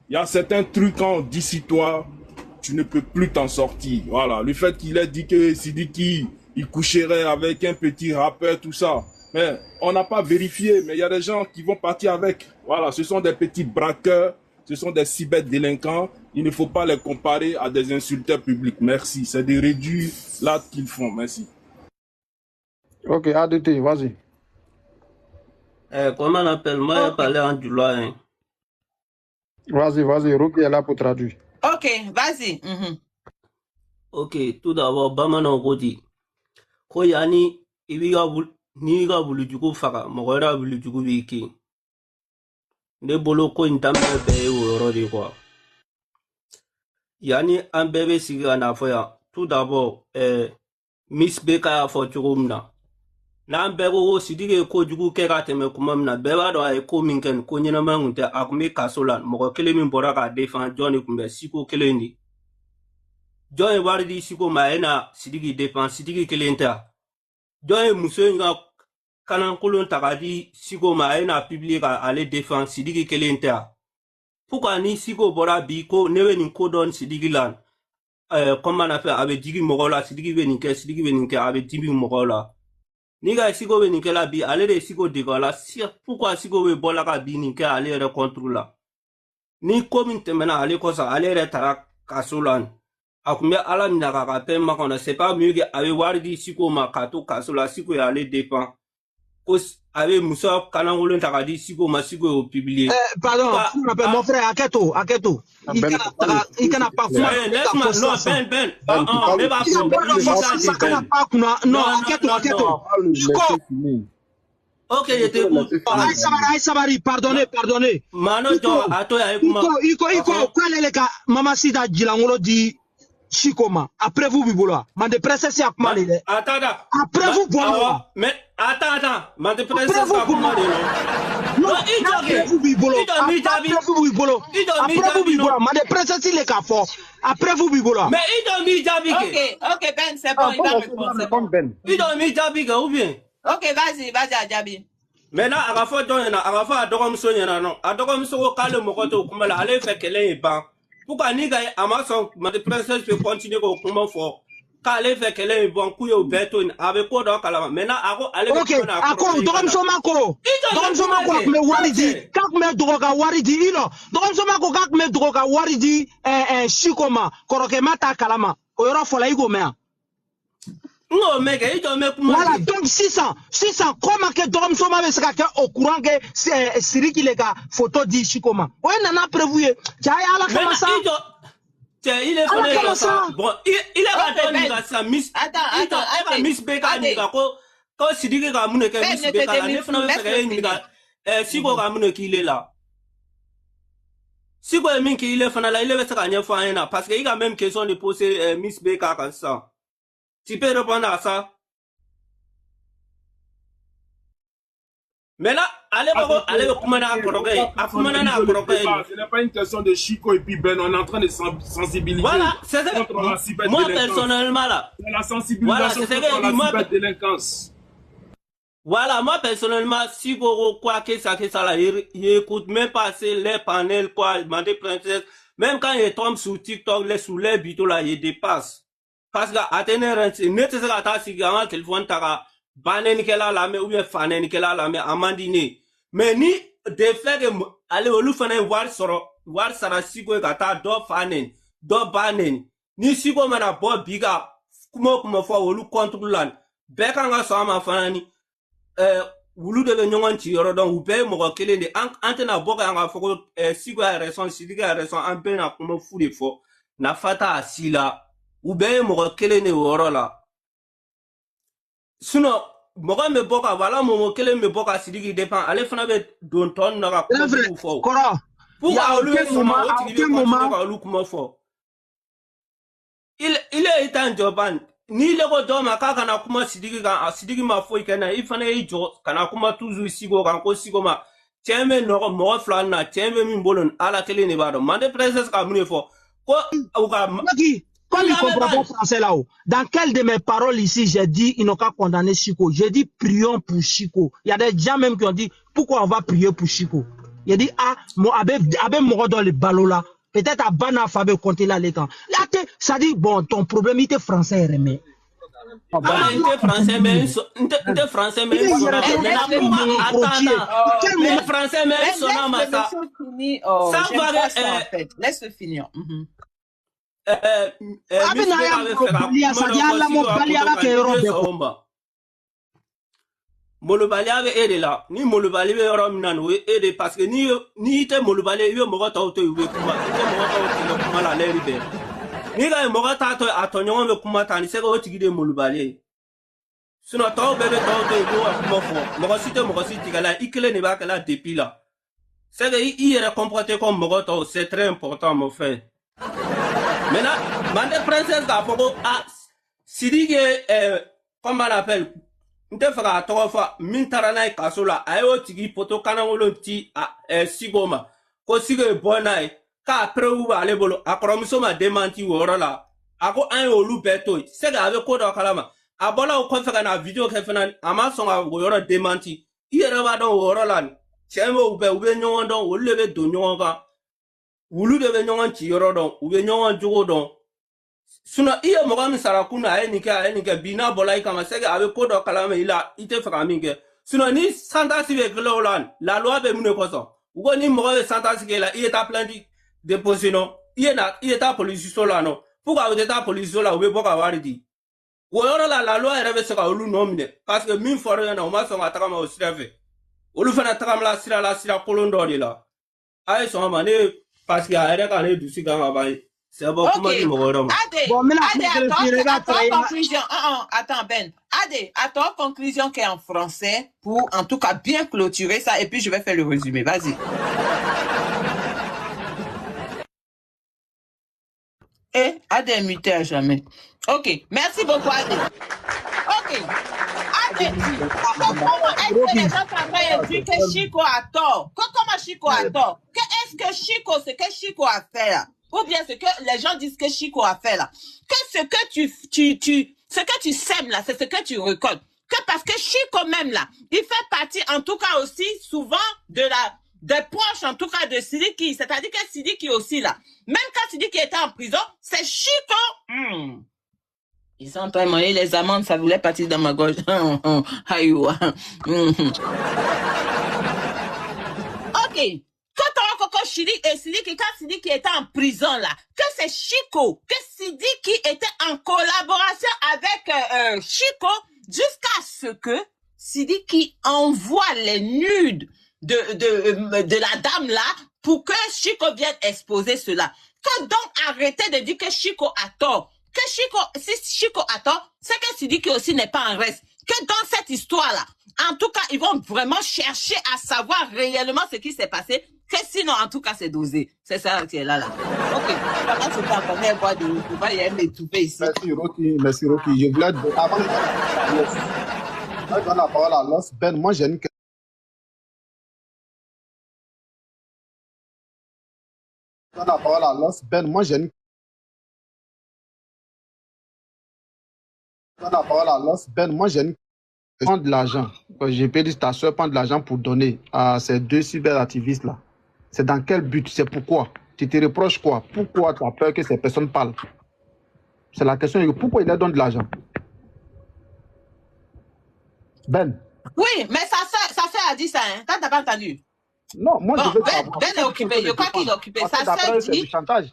il y a certains trucs, quand on dit sur toi, tu ne peux plus t'en sortir. Voilà. Le fait qu'il ait dit que Sidiki, il coucherait avec un petit rappeur, tout ça. Mais on n'a pas vérifié, mais il y a des gens qui vont partir avec. Voilà, ce sont des petits braqueurs, ce sont des cyberdélinquants. Il ne faut pas les comparer à des insulteurs publics. Merci. C'est des réduits là qu'ils font. Merci. Ok, ADT, vas-y. Comment on appelle? Moi, je parle en du loi. Hein. Vas-y, Rocky est là pour traduire. Ok, vas-y. Ok, tout d'abord, Bamano Rodi. Koyani, Ibiga Niga Bulujuku Faka, Mogora Bulujuku Viki. Ne bolo ko intambe be Rodi quoi. Yani un bébé siga na foya. Tout d'abord, Miss Beka Forturumna. Na bego sidige ko jugu ke ga teme kuma na beba do ay ko minken ko nyina mangunte akumi kasolan mo kele min bora ka defend Johnny kumbe siko kele ndi Johnny wardi siko maena sidigi defend sidigi kele nta Johnny muso nga kanan kulon takadi siko maena publier ka aller defend sidigi kele nta pourquoi ni siko bora bi ko newe ni ko don sidigi lan comment on a fait avec digi mogola sidigi veninke avec digi mogola Niga sigo we nikela bi ale de sigo degola si pourquoi sigo we bola ka bi ninke ale re contrôle la ni commune temena ale ko sa ale re tara kasulan akumbe ala mina ka pe ma kona c'est pas mieux que ave wardi sigo ma kato kasula sigo ya ale dépend ko ave musa kana ngolo takadi sigo ma sigo au publier pardon mon frère Aketo il kana pas Ben non Aketo ok j'étais Sabari pardonnez mano jo ato ya kuma iko kwalele ka mama sida jilangolo di Chikoma après vous bibola mande presse si akuma le après vous bono mais attends mande presse si akuma le non après vous bibolo mande presse si le ka fo après vous bibola mais il mi jabi ok Ben c'est bon il va répondre Ben il mi jabi ou bien ok vas-y Adjabi maintenant à fois adogom so nyana non adogom so ka le mokoto kuma la ale fait kele ban pourquoi ni gars Amazon ma princesse peut continuer au comment fort quand elle fait qu'elle est bon couille au béton avec quoi donc maintenant ok ako dogom so mako me waridi kak me droga waridi ilo dogom so mako kak me droga waridi Chikoma koroke mata kalama oyoro fola igo mea non mec il doit me voilà donc 600 comment que dogom so ma be ka au courant que c'est Siri qui les gars photo di Chikoma ouais nana prévu ya ala comme ça il est bon il a donné ça Miss attends Miss Beka ni ko Sidiki ka mune ke Miss Beka ne fana be ka ni ka Siko ka mune ki ile la Siko min ki ile fana la ile be ka nya fa ina parce que il a même question de poser Miss Beka comme ça tu peux répondre à ça mais là allez kumana na koroke ce n'est pas une question de Chico et puis Ben on est en train de sensibiliser voilà c'est ça moi personnellement là la sensibilisation contre la cyberdélinquance voilà moi personnellement si vous quoi que ça là il écoute même passer les panels quoi demander princesse même quand il tombe sur TikTok les sous les vidéos là il dépasse parce que atteindre nécessaire ta si gama téléphone ta banen kela la mais ou bien fanen kela la mais amandine mais ni de fait de aller au lufane war sara sigo ta do fanen do banen ni sigo mana bo biga kuma fo wolu contrôle beka nga so ama fanani wulu de nyongon ci yoro don ube mo kele de antena boka nga fo sigo a raison sidiga a raison en pe na kuma fu de fo na fata asila ube mo kele ne woro la suno mo me boka wala mo kele me boka sidigi dépend ale fana be don ton na ka ko fo koro pour olu so moment olu kuma fo il est en joban ni le ko do ma kaka na kuma sidigi ma fo ikena ifana e jo kana kuma toujours sigo kan ko sigo ma teme no mo flan na teme min bolon ala kele ne bado mande princesse ka mune fo ko ou ka comme il comprend pas français là-haut, dans quelle de mes paroles ici, j'ai dit, ils n'ont qu'à condamner Chico. J'ai dit, prions pour Chico. Il y a des gens même qui ont dit, pourquoi on va prier pour Chico? Il a dit, ah, moi, avec moi dans les ballots là, peut-être à ban alphabet compter là les temps. Là, ça dit, bon, ton problème, il était français, mais. il était français, mais il français, mais il français, mais ça va, laisse finir. Molobali ave aidé là ni molobali be yoro minano aidé parce que ni te molobali yo mogo taw to yube kuma te mogo taw to kuma la leri be ni ga mogo taw to atonyo be kuma tani se go tigide molobali sino taw bebe taw to yube kuma fo mogo siti gala ikele ne ba kala depuis là c'est que il est comporté comme mogo taw c'est très important mon frère. Maintenant, Mande Princesse Gapogo a Sidiki, comment on appelle, Ntefra Torofa, Mintarana et Kasola, Ayo Tigi, Poto Kanangolo Ti, Sigoma, Kosige Bonai, Ka Preu Alebolo, Akromsoma démenti ou Orola, Ako un ou Lupeto, c'est avec Kodo Kalama, Abola ou Konfagana vidéo Kefenan, Amason a Woro démenti, Ierevadon ou Orolan, Chemo ou Benyon, ou Leve Donjonga. Wulu de venyon ci yoro don ou venyon jogo don suna iya mo gami sarakuna enika bina bolai kama sege ave kodo kalama ila ite faka minge suna ni santasi be glolan la loi be mune koso ugo ni mo gami santasi ke la iya ta plandi déposé non iya ta police sola no pourquoi vous êtes ta police sola ou be boka waridi wo yoro la loi rebe seka olu nomine parce que min foro na o ma so ataka ma o sirave olu fana takam la sira kolondo de la ay so ma ne parce qu'il y a un gars qui est c'est bon comment il me attends Ben attends conclusion qui est en français pour en tout cas bien clôturer ça et puis je vais faire le résumé vas-y. Adé muté à jamais. Ok merci beaucoup Adé. Ok Adé comment est-ce que les gens travaillent dit que Chico a tort? Comment Chico a tort? Est-ce que Chico, ce que Chico a fait là, ou bien ce que les gens disent que Chico a fait là, que ce que tu sèmes là, c'est ce que tu récoltes. Que parce que Chico même là, il fait partie en tout cas aussi souvent des proches en tout cas de Sidiki, c'est-à-dire que Sidiki aussi là, même quand Sidiki était en prison, c'est Chico. Ils ont pas mangé les amandes, ça voulait partir dans ma gorge. Ok. Quand Sidiki était en prison là, que c'est Chico, que Sidiki était en collaboration avec Chico jusqu'à ce que Sidiki envoie les nudes de la dame là pour que Chico vienne exposer cela. Que donc arrêtez de dire que Chico a tort. Que si Chico a tort, c'est que Sidiki aussi n'est pas en reste. Que dans cette histoire là, en tout cas, ils vont vraiment chercher à savoir réellement ce qui s'est passé. Que sinon, en tout cas, c'est dosé. C'est ça qui est là. Ok. Pendant ce temps, on va boire de l'eau. On va y aller m'étouffer ici. Merci, Rocky. Je voulais... Avant de donner la parole à Los, Ben, moi, j'ai une question. La parole à Los, Ben, moi, j'ai une... La parole à Los, Ben, moi, j'ai une... Prends de l'argent. J'ai payé ta soeur, prendre de l'argent pour donner à ces deux cyberactivistes-là. C'est dans quel but? C'est pourquoi? Tu te reproches quoi? Pourquoi tu as peur que ces personnes parlent? C'est la question. Pourquoi il leur donne de l'argent? Ben. Oui, mais sa sœur a dit ça, hein. T'as pas entendu? Non, moi je veux Ben est occupé, je crois qu'il est occupé. Sa sœur dit... chantage.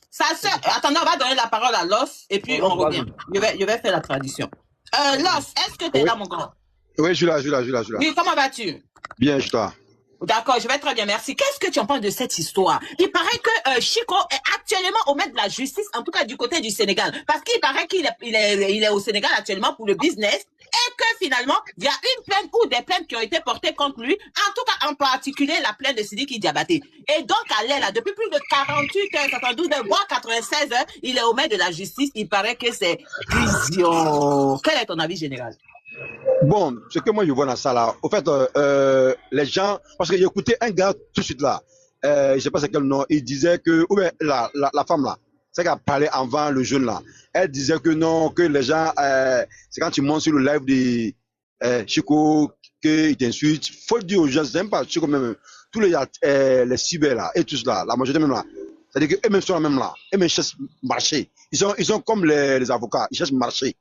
Sa sœur... Attendez, on va donner la parole à Los et puis on revient. Je vais faire la tradition. Los, est-ce que tu es là, mon grand? Oui, je suis là. Oui, comment vas-tu? Bien, je toi. D'accord, je vais très bien, merci. Qu'est-ce que tu en penses de cette histoire? Il paraît que Chico est actuellement au maître de la justice, en tout cas du côté du Sénégal. Parce qu'il paraît qu'il est au Sénégal actuellement pour le business et que finalement, il y a une plainte ou des plaintes qui ont été portées contre lui, en tout cas en particulier la plainte de Sidiki Diabaté. Et donc, là, depuis plus de 48 heures, 72 heures, voire 96 heures, il est au maître de la justice. Il paraît que c'est prison. Quel est ton avis général? Bon, ce que moi je vois dans ça là, au fait, les gens, parce que j'ai écouté un gars tout de suite là, je sais pas c'est quel nom, il disait que, ou bien la femme là, c'est qu'elle parlait avant le jeune là, elle disait que non, que les gens, c'est quand tu montes sur le live de Chico, qu'ils t'insultent, faut dire aux gens, c'est même pas Chico même, tous les cyber là, et tout cela, la majorité même là, c'est-à-dire qu'eux-mêmes sont même là, eux-mêmes cherchent marché, ils sont comme les avocats, ils cherchent marché.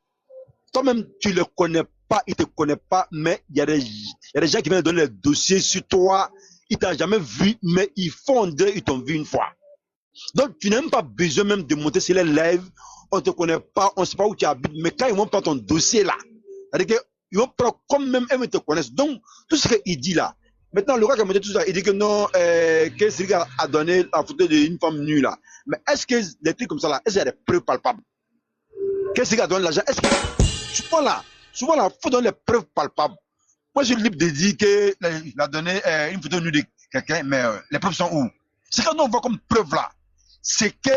Toi-même, tu ne les connais pas, ils ne te connaissent pas, mais il y a des gens qui viennent donner les dossiers sur toi, ils ne t'ont jamais vu, mais ils font dire ils t'ont vu une fois. Donc, tu n'as même pas besoin même de monter sur les lives, on ne te connaît pas, on ne sait pas où tu habites, mais quand ils vont prendre ton dossier là, c'est-à-dire qu'ils vont prendre comme même eux te connaissent. Donc, tout ce qu'il dit là, maintenant, le gars qui a monté tout ça, il dit que non, que ce gars a donné la photo d'une femme nue là. Mais est-ce que les trucs comme ça là, est-ce qu'il y a des preuves palpables? Qu'est-ce qu'il a donné l'argent? Est-ce que souvent là, il faut donner les preuves palpables. Moi, je suis libre de dire qu'il a donné une photo nue de quelqu'un, mais les preuves sont où? Ce que nous on voit comme preuve là, c'est que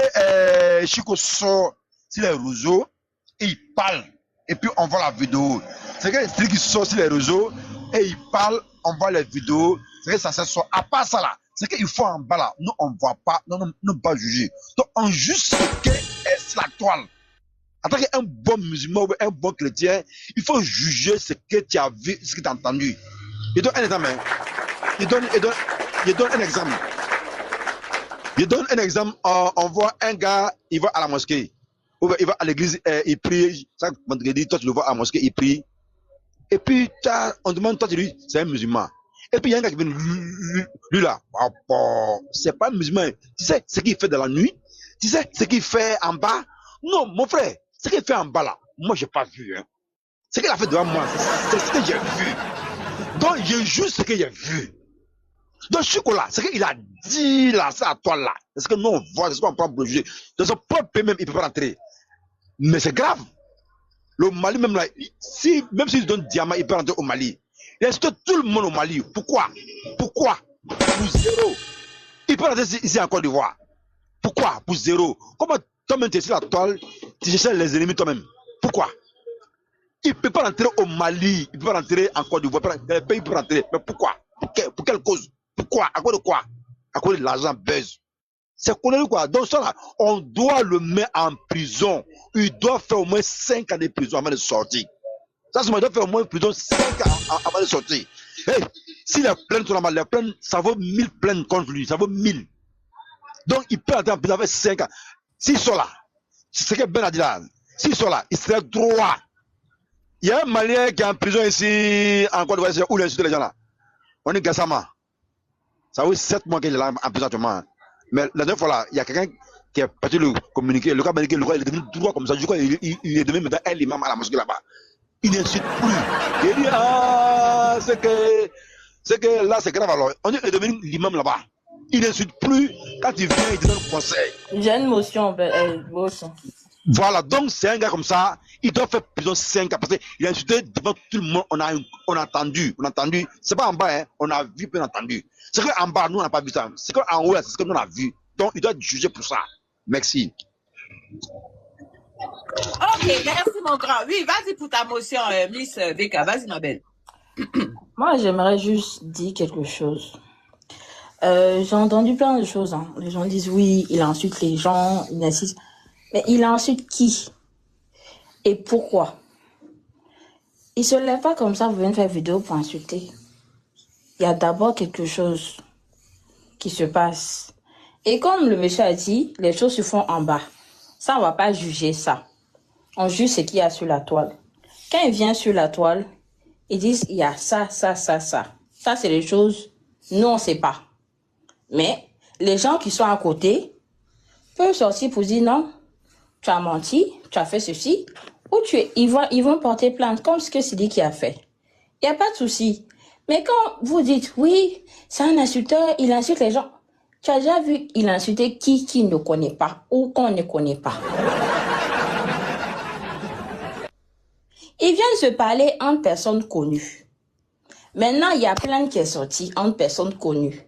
Chico sort sur les réseaux et il parle, et puis on voit la vidéo. C'est que celui qui sort sur les réseaux et il parle, on voit les vidéos. C'est que ça se sort. À part ça là, c'est qu'il faut en bas là, nous on ne voit pas, nous ne pas juger. Donc on juge ce que est la toile. En tant qu'un bon musulman ou un bon chrétien, il faut juger ce que tu as vu, ce que tu as entendu. Il donne un exemple. Il donne un exemple. Il donne un exemple. On voit un gars, il va à la mosquée. Ou il va à l'église, il prie. Chaque vendredi, toi tu le vois à la mosquée, il prie. Et puis on demande, toi tu dis, c'est un musulman. Et puis il y a un gars qui vient, lui là, c'est pas un musulman. Tu sais ce qu'il fait dans la nuit? Tu sais ce qu'il fait en bas? Non, mon frère. Ce qu'il fait en bas là, moi j'ai pas vu. Hein. Ce qu'il a fait devant moi, c'est ce que j'ai vu. Donc je juge ce que j'ai vu. Donc Chico là, ce qu'il a dit là, c'est à toi là. C'est ce que nous on voit, c'est ce qu'on prend pour le juger. Dans son propre pays même, il peut pas rentrer. Mais c'est grave. Le Mali même là, même s'il donne diamant, il peut rentrer au Mali. Il reste tout le monde au Mali. Pourquoi? Pour zéro. Il peut rentrer ici en Côte d'Ivoire. Pourquoi? Pour zéro. Comment toi-même tu es sur la toile, tu cherches les ennemis toi-même. Pourquoi? Il ne peut pas rentrer au Mali, il ne peut pas rentrer en Côte d'Ivoire, les pays peuvent rentrer. Mais pourquoi? Pour quelle cause? Pourquoi? À cause de quoi? À cause de l'argent buzz. C'est quoi? Donc ça là, on doit le mettre en prison. Il doit faire au moins 5 ans de prison avant de sortir. Ça, il doit faire au moins prison 5 ans avant de sortir. Hey, si les plaintes sont là, les plaintes, ça vaut 1000 plaintes contre lui, ça vaut 1000. Donc il peut entrer en prison avec 5 ans. S'ils sont là, c'est ce que Ben a dit là, s'ils sont là, il serait droit. Il y a un Malien qui est en prison ici, en Côte d'Ivoire, où l'insulte les gens là. On est Gassama. Ça fait 7 mois qu'il est là en prison actuellement. Mais la dernière fois là, il y a quelqu'un qui est parti le communiquer. Le gars m'a dit que le gars il est devenu droit comme ça. Je crois qu'il est devenu maintenant un imam à la mosquée là-bas. Il n'insulte plus. Il dit, c'est que là c'est grave alors. On est devenu l'imam là-bas. Il n'insulte plus. Quand il vient, il donne conseil. J'ai une motion. Voilà, donc c'est un gars comme ça, il doit faire prison 5 ans parce qu'il a insulté devant tout le monde, on a entendu, c'est pas en bas, hein, on a vu, bien entendu. C'est qu'en bas, nous on n'a pas vu ça, c'est qu'en haut, c'est ce que nous on a vu. Donc il doit être jugé pour ça. Merci. Ok, merci mon grand. Oui, vas-y pour ta motion, Miss Beka, vas-y ma belle. Moi j'aimerais juste dire quelque chose. J'ai entendu plein de choses. Hein. Les gens disent oui, il insulte les gens, il insiste. Mais il insulte qui? Et pourquoi? Il se lève pas comme ça, vous venez faire vidéo pour insulter. Il y a d'abord quelque chose qui se passe. Et comme le monsieur a dit, les choses se font en bas. Ça, on va pas juger ça. On juge ce qu'il y a sur la toile. Quand il vient sur la toile, ils disent, il y a ça, ça, ça, ça. Ça, c'est les choses, nous, on sait pas. Mais les gens qui sont à côté peuvent sortir pour dire, non, tu as menti, tu as fait ceci, ou ils vont porter plainte, comme ce que Sidiki a fait. Il n'y a pas de souci. Mais quand vous dites, oui, c'est un insulteur, il insulte les gens. Tu as déjà vu, il insultait qui ne connaît pas ou qu'on ne connaît pas. Il vient de se parler entre personnes connues. Maintenant, il y a plainte qui est sortie entre personnes connues.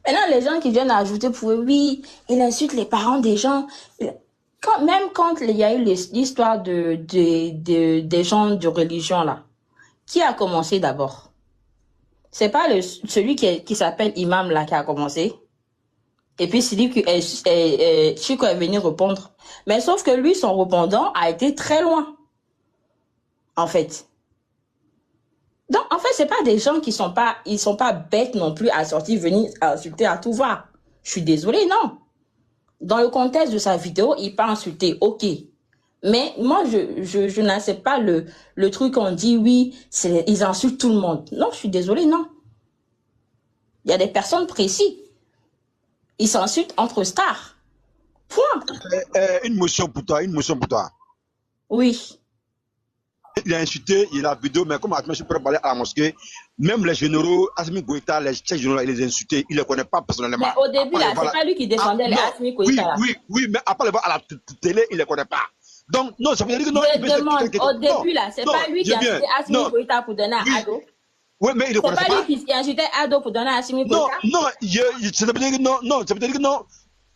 Maintenant, les gens qui viennent ajouter pour eux, oui, il insulte les parents des gens. Même quand il y a eu l'histoire des gens de religion là, qui a commencé d'abord? C'est pas celui qui s'appelle Imam là qui a commencé. Et puis c'est lui que Chico est venu répondre. Mais sauf que lui, son répondant a été très loin. En fait. Donc, en fait, c'est pas des gens qui sont pas bêtes non plus à sortir, venir insulter à tout va. Je suis désolée, non. Dans le contexte de sa vidéo, il peut insulter, ok. Mais moi, je n'accepte pas le truc qu'on dit, oui, ils insultent tout le monde. Non, je suis désolée, non. Il y a des personnes précises. Ils s'insultent entre stars. Point. Une motion pour toi, Oui. Il a insulté, il a vidéo, mais comme je peux parler à la mosquée, même les généraux, Assimi Goïta, les chefs généraux, il les a insultés, il ne les connaît pas personnellement. Mais au début, là, c'est pas lui qui défendait les Assimi Goïta. Oui, mais après le voir à la télé, il ne les connaît pas. Donc, non, ça veut dire que non. Je demande, au début, là, c'est pas lui qui a insulté Assimi Goïta pour donner à Ado. Oui, mais il ne connaît pas. C'est pas lui qui a insulté Ado pour donner à Assimi Goïta. Non, ça veut dire que non, ça veut dire que non.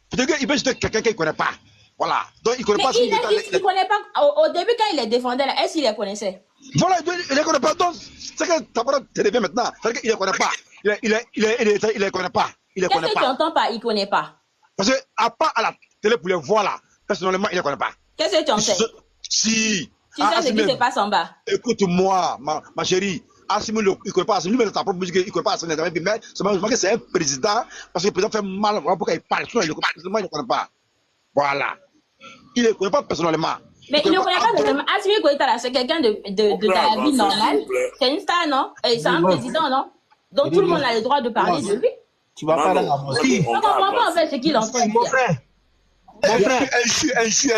Peut-être qu'il peut insulter quelqu'un qu'il ne connaît pas. Voilà. Donc, il ne connaît pas. Il ne connaît pas. Au début, quand il les défendait, est-ce qu'il les connaissait? Voilà, il ne les connaît pas. Donc, c'est que ta parole te revient maintenant. C'est-à-dire qu'il ne les connaît pas. Il ne les connaît pas. Qu'est-ce que tu entends par il ne connaît pas? Parce que, à part à la télé pour les voir là, personnellement, il ne les connaît pas. Qu'est-ce que tu en sais? Si. Tu sais ce qui se passe en bas. Écoute-moi, ma chérie. Assimi, il ne connaît pas Assimi, lui, mais ta propre musique, il ne connaît pas Assimi. Mais c'est un président, parce que le président fait mal, pourquoi il parle. Sinon, il ne connaît pas. Voilà. Il ne connaît pas personnellement. Mais il ne connaît pas personnellement. Assimi Goïta, c'est quelqu'un de la vie normale. C'est une star, non? C'est un président, non? Donc tout le monde a le droit de parler de lui. Tu vas parler à moi. Je ne comprends pas en fait ce qu'il entend. Mon frère. Il a insulté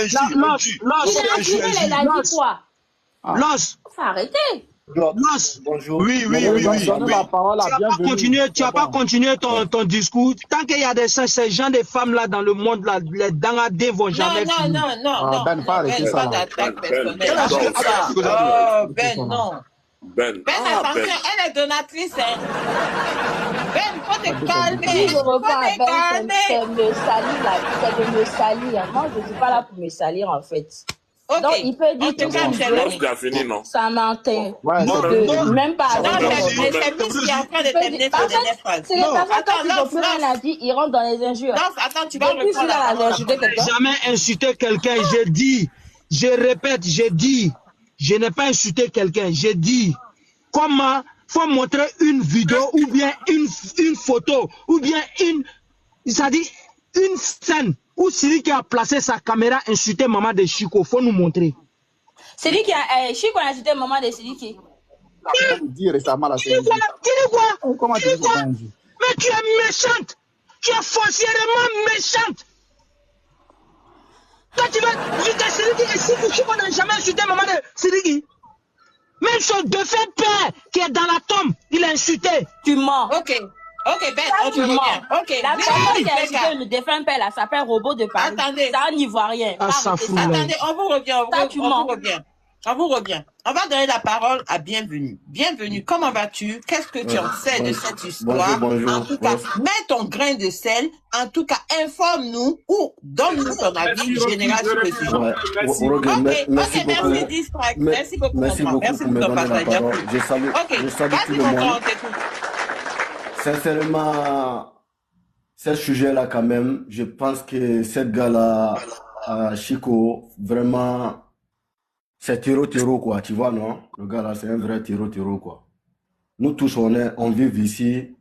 les nazis quoi? Lance. Faut arrêter. Bonjour. Oui. Tu n'as pas continué ton discours. Tant qu'il y a ces gens de femmes là dans le monde, là, les dangadés vont jamais finir. Non. Ben, pas arrêter ça. D'attaque personnelle. Non. Ben, attention, elle est donatrice. Ben, faut te calmer. C'est me salir là. C'est de me salir. Moi, je ne suis pas là pour me salir en fait. Okay. Donc, il peut dire tout ça. Ça m'entend. Même pas. Non, c'est Miss qui est en train de terminer sa dernière phrase. C'est les personnes qui n'ont plus rien à dire, ils rentrent dans les injures. Non, attends, tu vas répondre à la jamais insulté quelqu'un. J'ai dit, je répète, j'ai dit, je n'ai pas insulté quelqu'un. J'ai dit, comment faut montrer une vidéo ou bien une photo ou bien c'est-à-dire une scène où celui qui a placé sa caméra insulté maman de Chico, faut nous montrer. C'est lui qui a Chico a insulté maman de Sidiki. Dire récemment la Tu dis quoi? Comment tu dis ça? Mais tu es méchante. Tu es foncièrement méchante. Toi tu vas insulter Sidiki et Chico n'a jamais insulté maman de Sidiki. Même son défunt père qui est dans la tombe, il a insulté. Tu mens. Ok, Ben, on te revient. Ok, la personne qui a insulté le défunt père là s'appelle Robot de Paris. Attendez. C'est un Ivoirien. Attendez, on vous revient. On va donner la parole à Bienvenue. Bienvenue, comment vas-tu? Qu'est-ce que tu en sais de cette histoire? Bonjour. En tout cas, mets ton grain de sel. En tout cas, informe-nous ou donne-nous ton avis général sur le sujet. Merci, Distract. Merci beaucoup. Merci beaucoup pour me donner la parole. Je salue tout le monde. Sincèrement, ce sujet-là quand même, je pense que cette gars-là, Chico, vraiment, c'est terreau quoi, tu vois, non? Le gars-là, c'est un vrai terreau quoi. Nous tous, on vit ici,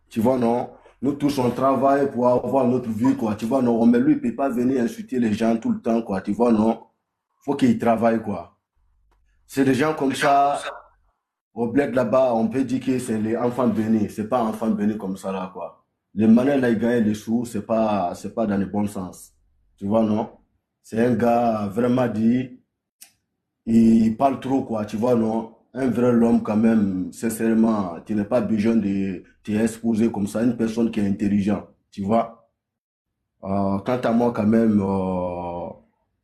tu vois, non? Nous tous, on travaille pour avoir notre vie, quoi. Tu vois, non, mais lui, il ne peut pas venir insulter les gens tout le temps, quoi. Tu vois, non. Faut qu'il travaille, quoi. C'est des gens comme ça, au bled là-bas, on peut dire que c'est les enfants bénis. C'est pas enfants bénis comme ça, là, quoi. Les manèges, là, ils gagnent des sous, c'est pas dans le bon sens. Tu vois, non? C'est un gars vraiment dit, il parle trop, quoi. Tu vois, non? Un vrai homme, quand même, sincèrement, tu n'as pas besoin de t'exposer comme ça. Une personne qui est intelligente, tu vois. Quant à moi, quand même,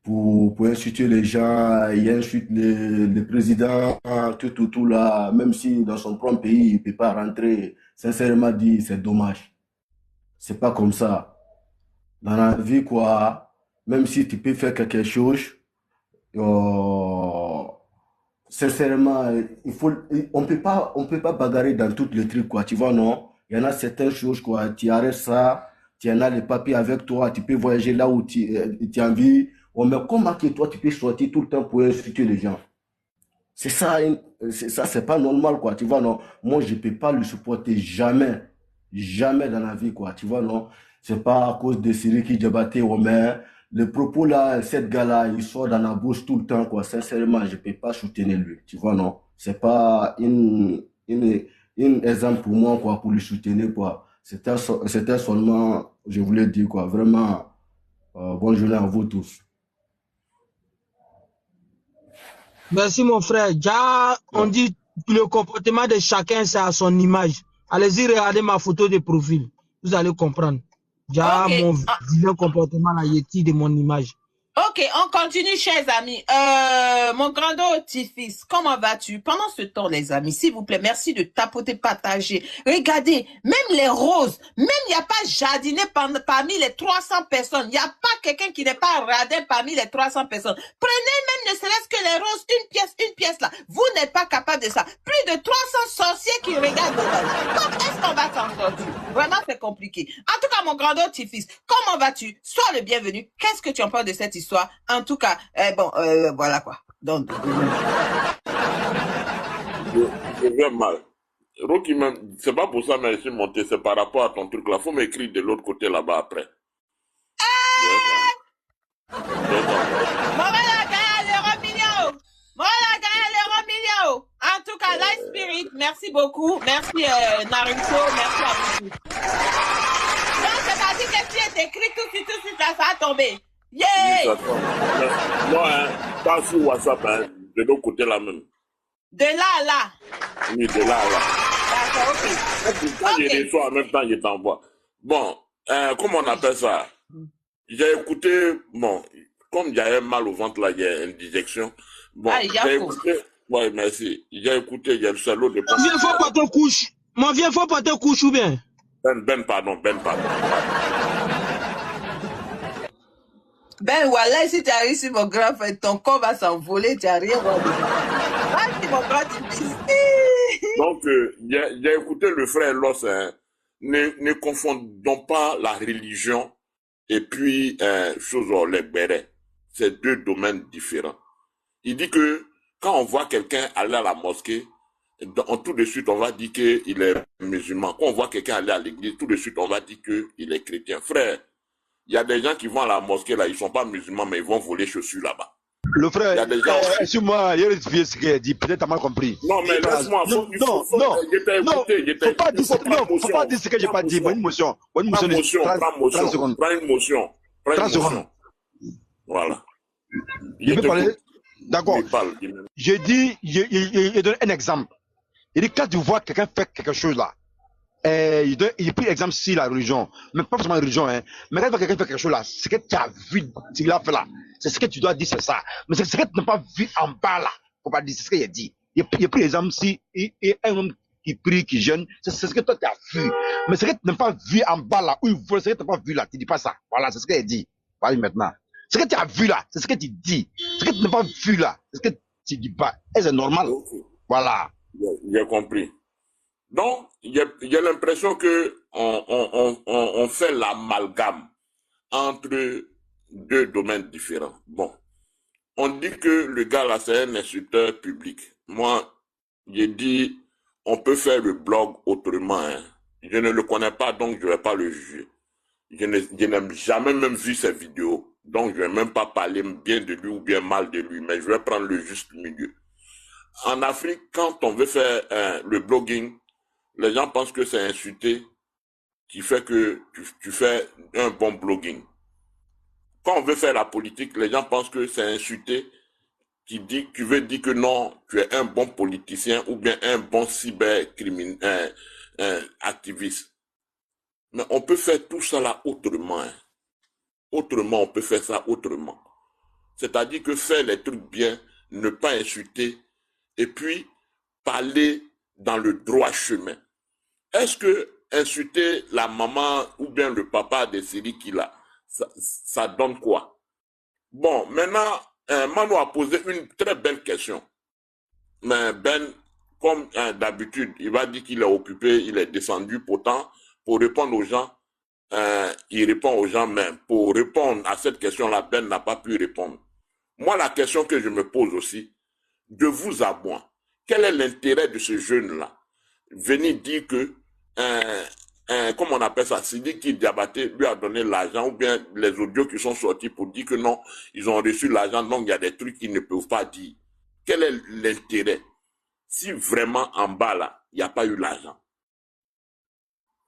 pour insulter les gens, il insulte le président, tout là, même si dans son propre pays, il ne peut pas rentrer. Sincèrement dit, c'est dommage. C'est pas comme ça. Dans la vie, quoi, même si tu peux faire quelque chose, sincèrement, on peut pas bagarrer dans tous les trucs, quoi. Tu vois, non? Il y en a certaines choses, quoi. Tu arrêtes ça, tu en as les papiers avec toi, tu peux voyager là où tu as envie. Mais comment que toi, tu peux sortir tout le temps pour insulter les gens? C'est ça, c'est pas normal, quoi. Tu vois, non? Moi, je peux pas le supporter jamais. Jamais dans la vie, quoi. Tu vois, non? C'est pas à cause de Sidiki Diabaté, mais le propos là, cette gars-là, il sort dans la bouche tout le temps, quoi. Sincèrement, je peux pas soutenir lui. Tu vois, non? C'est pas une exemple pour moi, quoi, pour le soutenir, quoi. C'était seulement, je voulais dire, quoi. Vraiment, bonne journée à vous tous. Merci mon frère. Déjà, on dit que le comportement de chacun, c'est à son image. Allez-y, regardez ma photo de profil. Vous allez comprendre. Déjà, mon vilain comportement là, il est de mon image. Ok, on continue, chers amis. Mon grand petit-fils, comment vas-tu? Pendant ce temps, les amis, s'il vous plaît, merci de tapoter, partager. Regardez, même les roses, même il n'y a pas jardiné parmi les 300 personnes. Il n'y a pas quelqu'un qui n'est pas radin parmi les 300 personnes. Prenez même ne serait-ce que les roses, une pièce là. Vous n'êtes pas capable de ça. Plus de 300 sorciers qui regardent dedans. Donc, est-ce qu'on va s'en sortir? Vraiment, c'est compliqué. En tout cas, mon grand petit-fils, comment vas-tu? Sois le bienvenu. Qu'est-ce que tu en penses de cette histoire? En tout cas, voilà quoi. Donc, je viens mal. Rocky, même, c'est pas pour ça que je suis monté, c'est par rapport à ton truc là. Faut m'écrire de l'autre côté là-bas après. En tout cas, Light Spirit, merci beaucoup. Merci Naruto, merci à vous. Donc, c'est parti, qu'est-ce qui est écrit tout de suite, là, ça a tombé. Yeah! Non, pas sur WhatsApp, de l'autre côté là même. De là à là? Oui, de là à là. D'accord, ok. Quand je reçois en même temps, je t'envoie. Bon, comment on appelle ça? J'ai écouté, bon, comme j'avais mal au ventre là, il y a une digestion. Bon, j'ai écouté, ouais, merci. J'ai écouté, il y a le salaud de... Mon vieux, faut pas te coucher. Mon vieux, faut pas te coucher ou bien? Pardon. Ben voilà, si tu arrives sur mon grand frère, ton corps va s'envoler, tu n'as rien voir de ça. Ah, c'est mon grand fils. Donc, j'ai écouté le frère Loss, ne confondons pas la religion et puis les bérets. C'est deux domaines différents. Il dit que quand on voit quelqu'un aller à la mosquée, tout de suite on va dire qu'il est musulman. Quand on voit quelqu'un aller à l'église, tout de suite on va dire qu'il est chrétien. Frère, il y a des gens qui vont à la mosquée là, ils sont pas musulmans, mais ils vont voler chaussures là-bas. Le frère, excuse-moi, il y a ce qu'il a dit, peut-être t'as mal compris. Non, mais laisse-moi, faut pas dire ce que j'ai pas dit. Bonne motion. Prends une motion. Voilà. Je vais parler. D'accord. Je dis, je donne un exemple. Il dit, quand tu vois quelqu'un faire quelque chose là, il prend l'exemple sur la religion, mais pas forcément la religion, hein. Mais quand quelqu'un fait quelque chose là, c'est que tu as vu ce qu'il a fait là. C'est ce que tu dois dire, c'est ça. Mais c'est ce que tu n'as pas vu en bas là. Faut pas dire, c'est ce qu'il a dit. Il a pris l'exemple si un homme qui prie, qui jeûne, c'est ce que toi tu as vu. Mais ce que tu n'as pas vu en bas là, où il vole, ce que tu n'as pas vu là, tu dis pas ça. Voilà, c'est ce qu'il a dit. Voilà maintenant. Ce que tu as vu là, c'est ce que tu dis. Ce que tu n'as pas vu là, c'est ce que tu dis pas. Et c'est normal. Voilà. J'ai compris. Donc, il y a l'impression que on fait l'amalgame entre deux domaines différents. Bon, on dit que le gars là, c'est un insulteur public. Moi, j'ai dit, on peut faire le blog autrement. Hein. Je ne le connais pas, donc je ne vais pas le juger. Je n'ai jamais même vu ses vidéos, donc je ne vais même pas parler bien de lui ou bien mal de lui, mais je vais prendre le juste milieu. En Afrique, quand on veut faire le blogging, les gens pensent que c'est insulter qui fait que tu fais un bon blogging. Quand on veut faire la politique, les gens pensent que c'est insulter qui veut dire que non, tu es un bon politicien ou bien un bon cybercriminel, activiste. Mais on peut faire tout ça là autrement. Hein. Autrement, on peut faire ça autrement. C'est-à-dire que faire les trucs bien, ne pas insulter, et puis parler dans le droit chemin. Est-ce que insulter la maman ou bien le papa de Sidiki là, ça donne quoi? Bon, maintenant, Mano a posé une très belle question. Mais Ben, comme d'habitude, il va dire qu'il est occupé, il est descendu pourtant pour répondre aux gens. Il répond aux gens, mais pour répondre à cette question-là, Ben n'a pas pu répondre. Moi, la question que je me pose aussi, de vous à moi, quel est l'intérêt de ce jeune-là? Venir dire que, comment on appelle ça, Sidiki Diabaté lui a donné l'argent, ou bien les audios qui sont sortis pour dire que non, ils ont reçu l'argent, donc il y a des trucs qu'ils ne peuvent pas dire. Quel est l'intérêt? Si vraiment en bas là, il n'y a pas eu l'argent.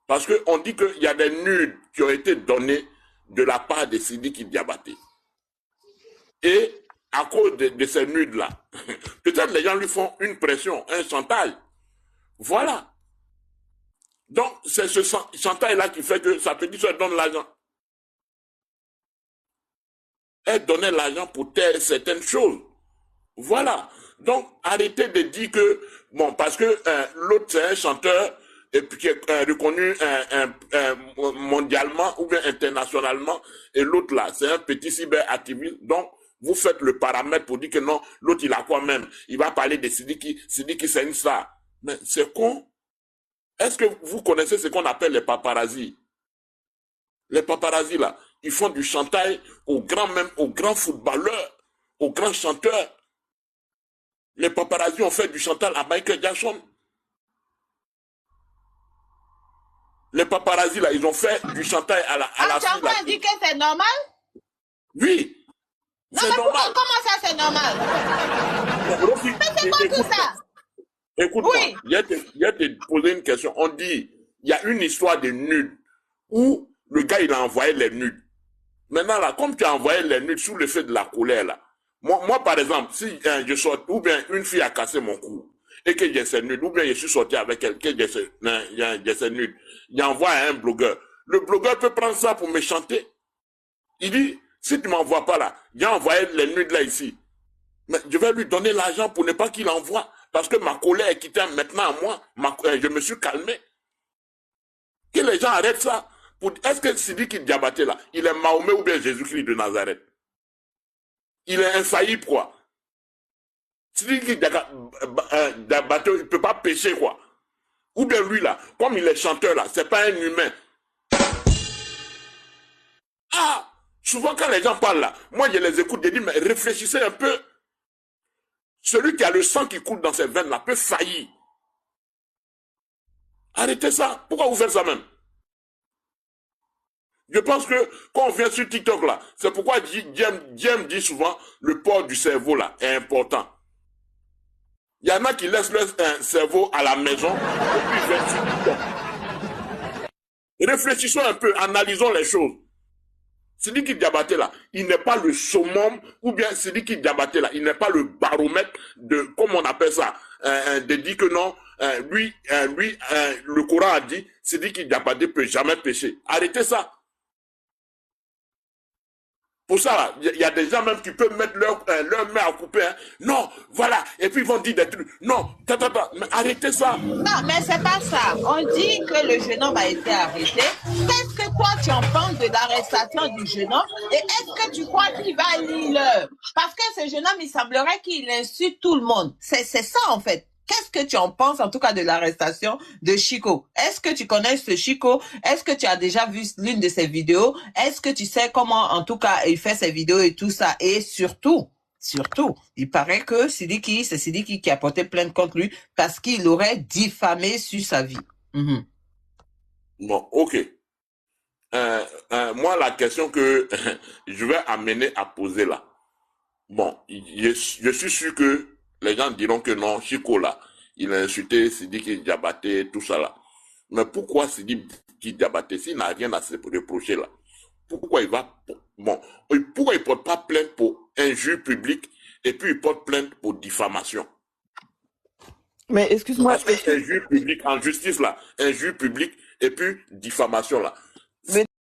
Parce qu'on dit qu'il y a des nudes qui ont été donnés de la part de Sidiki Diabaté. Et à cause de ces nudes-là, peut-être les gens lui font une pression, un chantage. Voilà. Donc, c'est ce chantage-là qui fait que ça peut dire qu'elle donne l'argent. Elle donnait l'argent pour taire certaines choses. Voilà. Donc, arrêtez de dire que, bon, parce que l'autre, c'est un chanteur et puis qui est reconnu mondialement ou bien internationalement, et l'autre là, c'est un petit cyberactiviste. Donc, vous faites le paramètre pour dire que non, l'autre il a quoi même? Il va parler de Sidiki c'est une star. Mais c'est con. Est-ce que vous connaissez ce qu'on appelle les paparazzis? Les paparazzis là, ils font du chantage aux grands footballeurs, aux grands chanteurs. Les paparazzis ont fait du chantage à Michael Jackson. Les paparazzis là, ils ont fait du chantage à la tu es en train de dire que c'est normal? Oui. Non, mais pourquoi, comment ça c'est normal? Mais c'est quoi tout ça? Écoute, oui. Il y a te poser une question. On dit, il y a une histoire de nudes où le gars, il a envoyé les nudes. Maintenant, là, comme tu as envoyé les nudes sous l'effet de la colère, là, moi par exemple, si je sors, ou bien une fille a cassé mon cou, et que j'ai ces nudes, ou bien je suis sorti avec elle, que j'ai ces nudes, il envoie à un blogueur. Le blogueur peut prendre ça pour me chanter. Il dit, si tu ne m'envoies pas là, j'ai envoyé les nudes là ici. Mais je vais lui donner l'argent pour ne pas qu'il envoie. Parce que ma colère est quittée maintenant à moi. Je me suis calmé. Que les gens arrêtent ça. Est-ce que Sidiki Diabaté là, il est Mahomet ou bien Jésus-Christ de Nazareth? Il est infaillible quoi. Sidiki Diabaté, il ne peut pas pécher quoi. Ou bien lui là, comme il est chanteur là, c'est pas un humain. Ah! Souvent quand les gens parlent là, moi je les écoute, je dis mais réfléchissez un peu. Celui qui a le sang qui coule dans ses veines là peut faillir. Arrêtez ça. Pourquoi vous faites ça même? Je pense que quand on vient sur TikTok là, c'est pourquoi Diem dit souvent le port du cerveau là est important. Il y en a qui laissent leur cerveau à la maison et puis ils viennent sur TikTok. Réfléchissons un peu, analysons les choses. Sidiki Diabaté là, il n'est pas le summum, ou bien Sidiki Diabaté là, il n'est pas le baromètre de, comment on appelle ça, de dire que non, lui, le Coran a dit, Sidiki Diabaté peut jamais pécher. Arrêtez ça. Pour ça, il y a des gens même qui peuvent mettre leur main à couper. Hein. Non, voilà. Et puis ils vont dire des trucs. Non, mais arrêtez ça. Non, mais c'est pas ça. On dit que le jeune homme a été arrêté. Qu'est-ce que toi tu en penses de l'arrestation du jeune homme? Et est-ce que tu crois qu'il va lire? Parce que ce jeune homme, il semblerait qu'il insulte tout le monde. C'est ça en fait. Qu'est-ce que tu en penses, en tout cas, de l'arrestation de Chico? Est-ce que tu connais ce Chico? Est-ce que tu as déjà vu l'une de ses vidéos? Est-ce que tu sais comment, en tout cas, il fait ses vidéos et tout ça? Et surtout, il paraît que c'est Sidiki qui a porté plainte contre lui parce qu'il aurait diffamé sur sa vie. Bon, ok. Moi, la question que je vais amener à poser là, bon, je suis sûr que les gens diront que non, Chico là, il a insulté Sidiki Diabaté, tout ça là. Mais pourquoi Sidiki Diabaté, s'il n'a rien à se reprocher là, pourquoi il va, bon, pourquoi il porte pas plainte pour injure publique et puis il porte plainte pour diffamation? Mais excuse-moi. Parce que injure publique en justice là, injure publique et puis diffamation là.